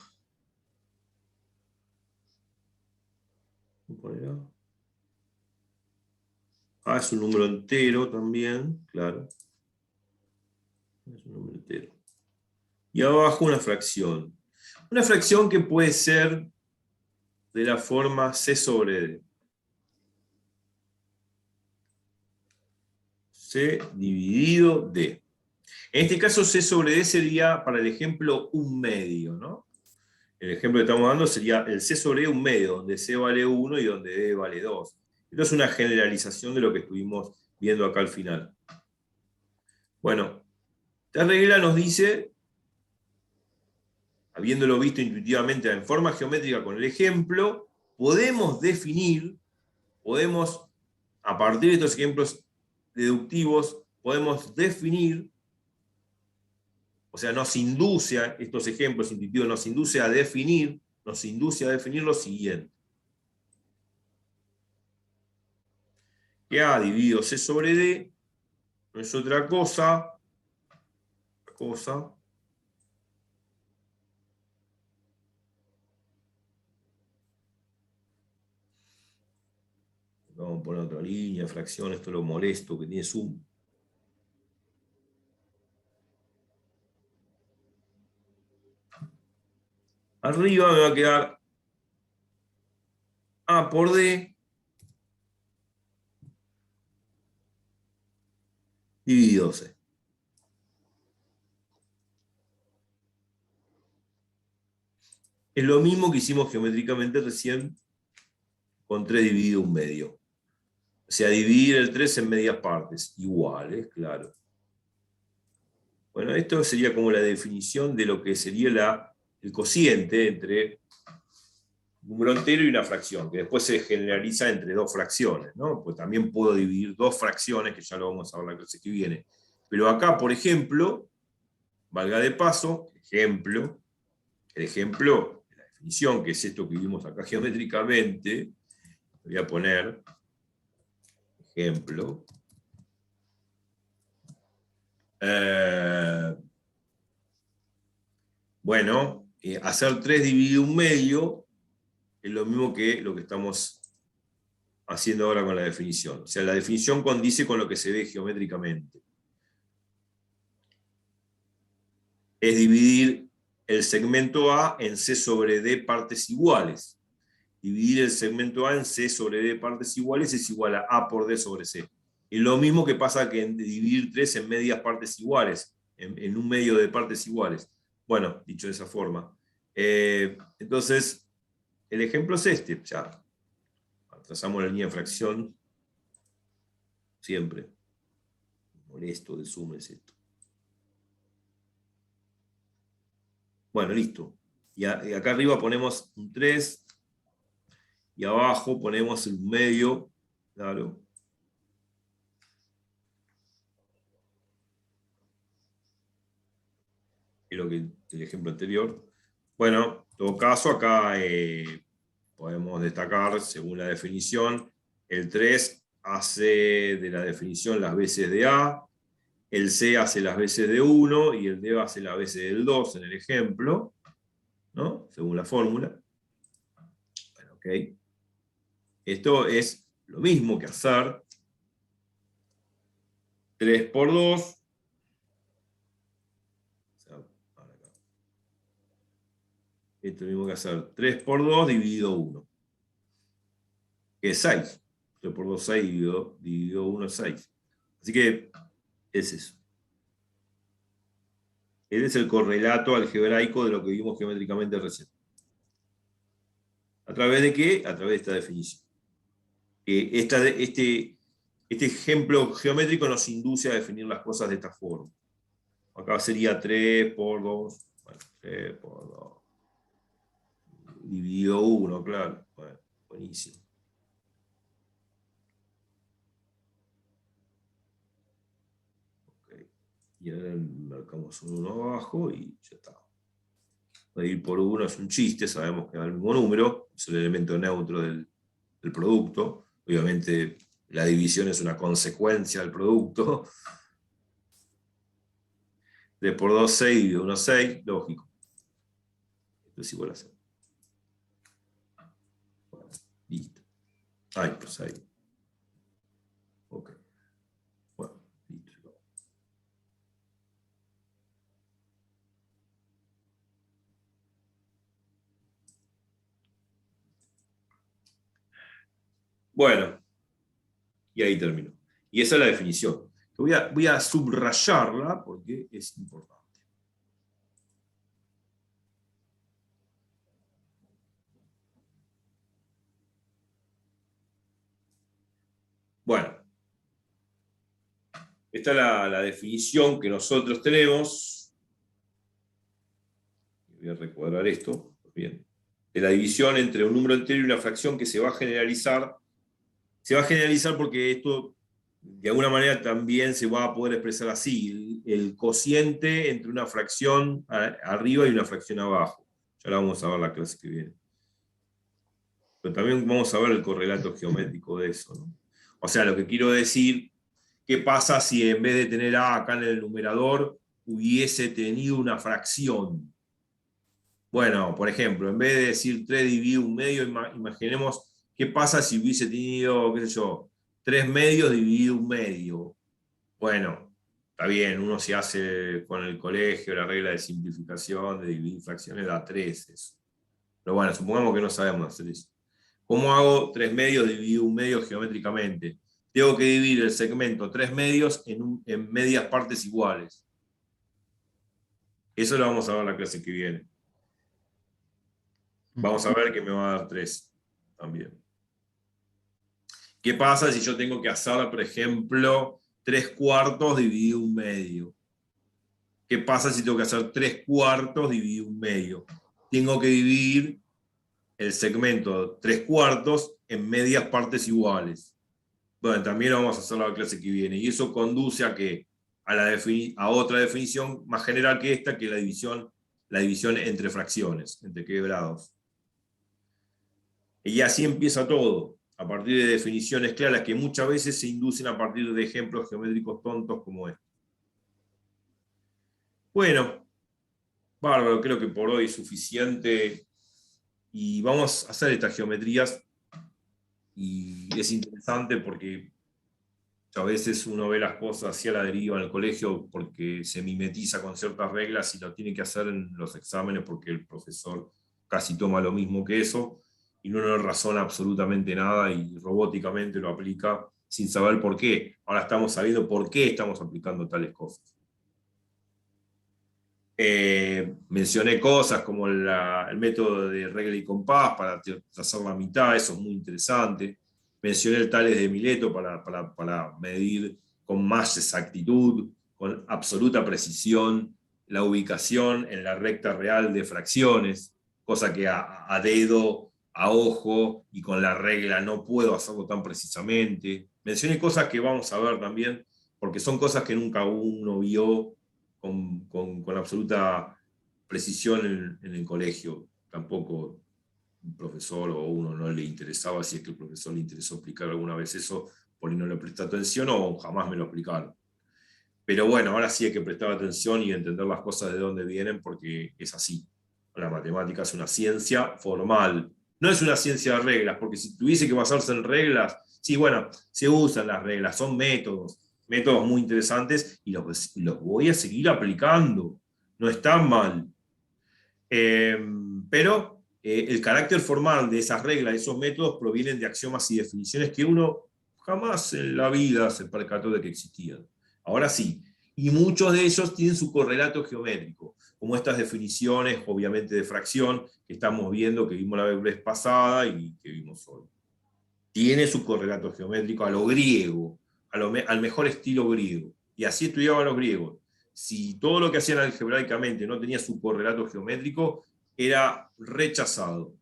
Ah, es un número entero también, claro. Es un número entero. Y abajo una fracción. Una fracción que puede ser de la forma C sobre D. C dividido D. En este caso C sobre D sería, para el ejemplo, 1/2, ¿no? El ejemplo que estamos dando sería el C sobre D 1/2, donde C vale 1 y donde D vale 2. Esto es una generalización de lo que estuvimos viendo acá al final. Bueno, esta regla nos dice, habiéndolo visto intuitivamente en forma geométrica con el ejemplo, podemos, a partir de estos ejemplos deductivos, podemos definir, o sea, estos ejemplos intuitivos nos induce a definir lo siguiente. Que A dividido C sobre D no es otra cosa. Vamos a poner otra línea, fracción, esto es lo molesto que tiene zoom. Arriba me va a quedar A por D dividido C. Es lo mismo que hicimos geométricamente recién con 3 dividido 1/2. O sea, dividir el 3 en medias partes, iguales, claro. Bueno, esto sería como la definición de lo que sería el cociente entre un número entero y una fracción, que después se generaliza entre dos fracciones, ¿no? Pues también puedo dividir dos fracciones, que ya lo vamos a ver la clase que viene. Pero acá, por ejemplo, valga de paso, el ejemplo, la definición, que es esto que vimos acá geométricamente, voy a poner ejemplo. Bueno, hacer 3 dividido 1/2 es lo mismo que lo que estamos haciendo ahora con la definición. O sea, la definición condice con lo que se ve geométricamente. Es dividir el segmento A en C sobre D partes iguales. Dividir el segmento A en C sobre D partes iguales es igual a A por D sobre C. Es lo mismo que pasa que en dividir 3 en medias partes iguales, en un medio de partes iguales. Bueno, dicho de esa forma. Entonces, el ejemplo es este. Ya trazamos la línea de fracción. Siempre. Molesto de suma es esto. Bueno, listo. Y acá arriba ponemos un 3. Y abajo ponemos el medio. Claro. Es lo que el ejemplo anterior. Bueno, en todo caso, acá podemos destacar, según la definición, el 3 hace de la definición las veces de A, el C hace las veces de 1 y el D hace las veces del 2 en el ejemplo, ¿no? Según la fórmula. Bueno, ok. Esto es lo mismo que hacer 3 por 2. Esto es lo mismo que hacer 3 por 2 dividido 1. Que es 6. 3 por 2, 6 dividido 1 es 6. Así que es eso. Ese es el correlato algebraico de lo que vimos geométricamente recién. ¿A través de qué? A través de esta definición. Este ejemplo geométrico nos induce a definir las cosas de esta forma. Acá sería 3 por 2. Bueno, 3 por 2. Dividido 1, claro. Bueno, buenísimo. Okay. Y ahora marcamos un 1 abajo y ya está. Medir por 1 es un chiste, sabemos que da el mismo número, es el elemento neutro del producto. Obviamente la división es una consecuencia del producto. 3 por 2, 6, dividido 1, 6, lógico. Esto es igual a 0. Bueno, listo. Ay, pues ahí. Ok. Bueno, listo. Bueno, y ahí terminó. Y esa es la definición. Voy a subrayarla porque es importante. Bueno, esta es la definición que nosotros tenemos. Voy a recuadrar esto. Bien. De la división entre un número entero y una fracción que se va a generalizar. Se va a generalizar porque esto, de alguna manera, también se va a poder expresar así. El cociente entre una fracción arriba y una fracción abajo. Ya la vamos a ver la clase que viene. Pero también vamos a ver el correlato geométrico de eso, ¿no? O sea, lo que quiero decir, ¿qué pasa si en vez de tener A acá en el numerador, hubiese tenido una fracción? Bueno, por ejemplo, en vez de decir 3 dividido 1/2, imaginemos qué pasa si hubiese tenido, qué sé yo, 3 medios dividido 1/2. Bueno, está bien, uno se hace con el colegio la regla de simplificación, de dividir fracciones, da 3. Pero bueno, supongamos que no sabemos hacer eso. ¿Cómo hago 3 medios dividido 1 medio geométricamente? Tengo que dividir el segmento 3 medios en medias partes iguales. Eso lo vamos a ver en la clase que viene. Vamos a ver que me va a dar 3 también. ¿Qué pasa si yo tengo que hacer, por ejemplo, 3/4 dividido 1 medio? ¿Qué pasa si tengo que hacer 3/4 dividido 1 medio? Tengo que dividir el segmento 3/4 en medias partes iguales. Bueno, también lo vamos a hacer la clase que viene. Y eso conduce a que a otra definición más general que esta, que es la división entre fracciones, entre quebrados. Y así empieza todo, a partir de definiciones claras que muchas veces se inducen a partir de ejemplos geométricos tontos como este. Bueno, bárbaro, creo que por hoy es suficiente. Y vamos a hacer estas geometrías. Y es interesante porque a veces uno ve las cosas hacia la deriva en el colegio porque se mimetiza con ciertas reglas y lo tiene que hacer en los exámenes porque el profesor casi toma lo mismo que eso y uno no razona absolutamente nada y robóticamente lo aplica sin saber por qué. Ahora estamos sabiendo por qué estamos aplicando tales cosas. Mencioné cosas como el método de regla y compás para trazar la mitad, eso es muy interesante. Mencioné el Tales de Mileto para medir con más exactitud, con absoluta precisión, la ubicación en la recta real de fracciones, cosa que a dedo, a ojo y con la regla no puedo hacerlo tan precisamente. Mencioné cosas que vamos a ver también, porque son cosas que nunca uno vio con absoluta precisión en el colegio. Tampoco un profesor o uno no le interesaba, si es que el profesor le interesó explicar alguna vez eso, por ahí no le prestó atención o jamás me lo explicaron. Pero bueno, ahora sí hay que prestar atención y entender las cosas de dónde vienen porque es así. La matemática es una ciencia formal. No es una ciencia de reglas, porque si tuviese que basarse en reglas, sí, bueno, se usan las reglas, son métodos muy interesantes y los voy a seguir aplicando. No están mal. Pero el carácter formal de esas reglas, de esos métodos, provienen de axiomas y definiciones que uno jamás en la vida se percató de que existían. Ahora sí, y muchos de ellos tienen su correlato geométrico, como estas definiciones, obviamente, de fracción, que estamos viendo, que vimos la vez pasada y que vimos hoy. Tiene su correlato geométrico a lo griego, al mejor estilo griego. Y así estudiaban los griegos. Si todo lo que hacían algebraicamente no tenía su correlato geométrico, era rechazado.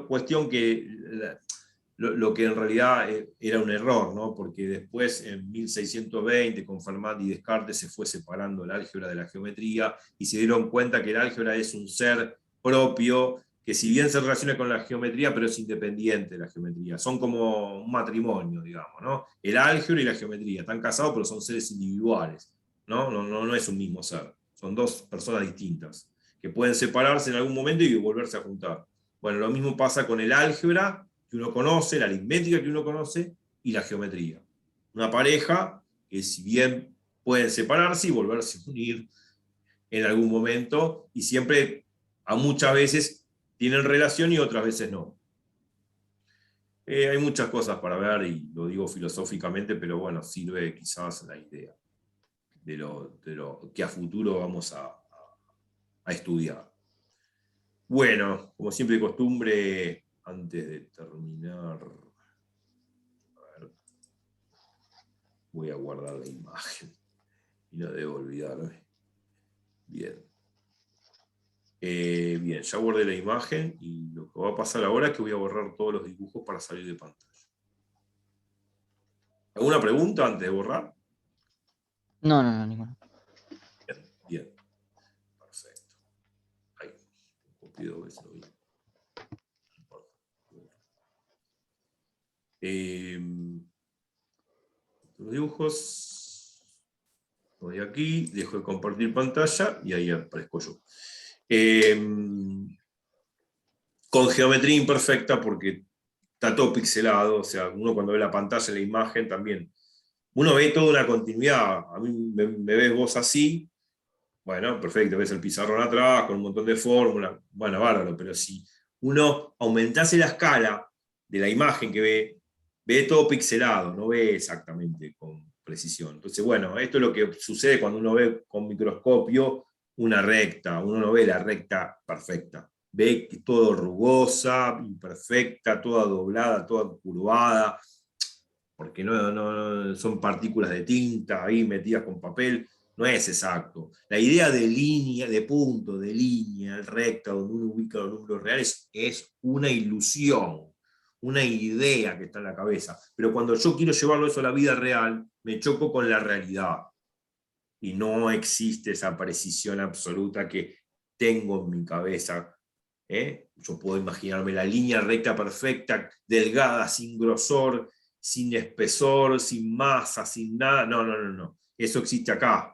Cuestión que lo que en realidad era un error, ¿no? Porque después, en 1620, con Fermat y Descartes, se fue separando el álgebra de la geometría y se dieron cuenta que el álgebra es un ser propio, que si bien se relaciona con la geometría, pero es independiente de la geometría. Son como un matrimonio, digamos, ¿no? El álgebra y la geometría están casados, pero son seres individuales, ¿no? No es un mismo ser. Son dos personas distintas, que pueden separarse en algún momento y volverse a juntar. Bueno, lo mismo pasa con el álgebra que uno conoce, la aritmética que uno conoce y la geometría. Una pareja que si bien pueden separarse y volverse a unir en algún momento, y siempre, a muchas veces, tienen relación y otras veces no. Hay muchas cosas para ver, y lo digo filosóficamente, pero bueno, sirve quizás la idea de lo que a futuro vamos a estudiar. Bueno, como siempre de costumbre, antes de terminar, a ver, voy a guardar la imagen y no debo olvidarme. Bien. Bien, ya guardé la imagen y lo que va a pasar ahora es que voy a borrar todos los dibujos para salir de pantalla. ¿Alguna pregunta antes de borrar? No, ninguna. Bien. Perfecto. Ahí, copiado que se lo vi. Los dibujos. Voy aquí, dejo de compartir pantalla y ahí aparezco yo. Con geometría imperfecta porque está todo pixelado, o sea, uno cuando ve la pantalla, la imagen también, uno ve toda una continuidad. A mí me ves vos así, Bueno, perfecto, ves el pizarrón atrás con un montón de fórmulas, bueno, bárbaro, pero si uno aumentase la escala de la imagen que ve todo pixelado, no ve exactamente con precisión. Entonces, bueno, esto es lo que sucede cuando uno ve con microscopio una recta, uno no ve la recta perfecta, ve que todo rugosa, imperfecta, toda doblada, toda curvada, porque no son partículas de tinta ahí metidas con papel, no es exacto. La idea de línea, de punto, de línea recta, donde uno ubica los números reales, es una ilusión, una idea que está en la cabeza. Pero cuando yo quiero llevarlo eso a la vida real, me choco con la realidad. Y no existe esa precisión absoluta que tengo en mi cabeza. Yo puedo imaginarme la línea recta perfecta, delgada, sin grosor, sin espesor, sin masa, sin nada. No. Eso existe acá.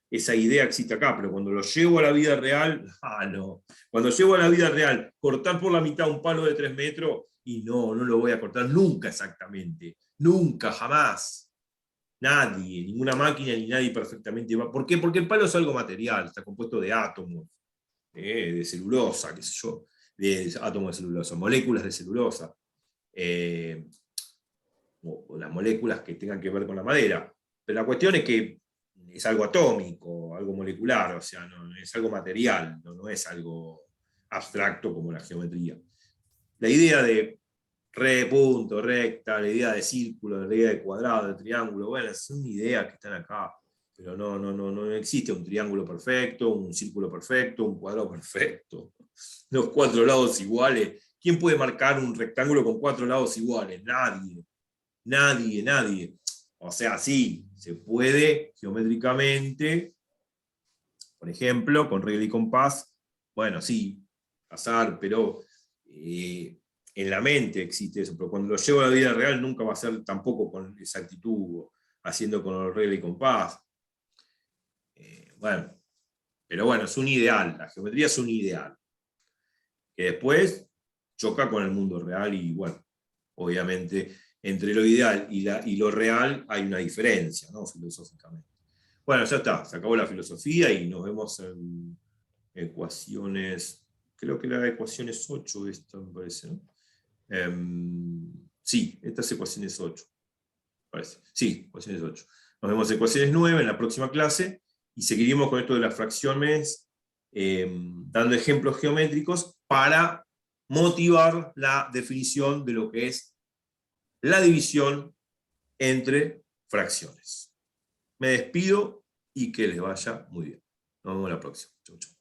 Esa idea existe acá, pero cuando lo llevo a la vida real, no. Cuando llevo a la vida real, cortar por la mitad un palo de 3 metros, y no lo voy a cortar nunca exactamente. Nunca, jamás. Nadie, ninguna máquina ni nadie perfectamente va. ¿Por qué? Porque el palo es algo material, está compuesto de átomos, de celulosa, qué sé yo, de átomos de celulosa, moléculas de celulosa, o las moléculas que tengan que ver con la madera. Pero la cuestión es que es algo atómico, algo molecular, o sea, no, es algo material, no es algo abstracto como la geometría. La idea de punto, recta, la idea de círculo, la idea de cuadrado, de triángulo, bueno, son ideas que están acá, pero no existe un triángulo perfecto, un círculo perfecto, un cuadrado perfecto, los 4 lados iguales. ¿Quién puede marcar un rectángulo con 4 lados iguales? Nadie. O sea, sí, se puede geométricamente, por ejemplo, con regla y compás, bueno, sí, pasar, pero en la mente existe eso, pero cuando lo llevo a la vida real nunca va a ser tampoco con exactitud, haciendo con regla y compás. Bueno, pero bueno, es un ideal, la geometría es un ideal, que después choca con el mundo real y bueno, obviamente entre lo ideal y lo real hay una diferencia, ¿no? Filosóficamente. Bueno, ya está, se acabó la filosofía y nos vemos en ecuaciones, creo que la ecuación es 8 esta, me parece, ¿no? Sí, esta es ecuaciones 8, parece. Sí, ecuaciones 8. Nos vemos en ecuaciones 9 en la próxima clase y seguiremos con esto de las fracciones, dando ejemplos geométricos para motivar la definición de lo que es la división entre fracciones. Me despido y que les vaya muy bien. Nos vemos la próxima. Chau, chau.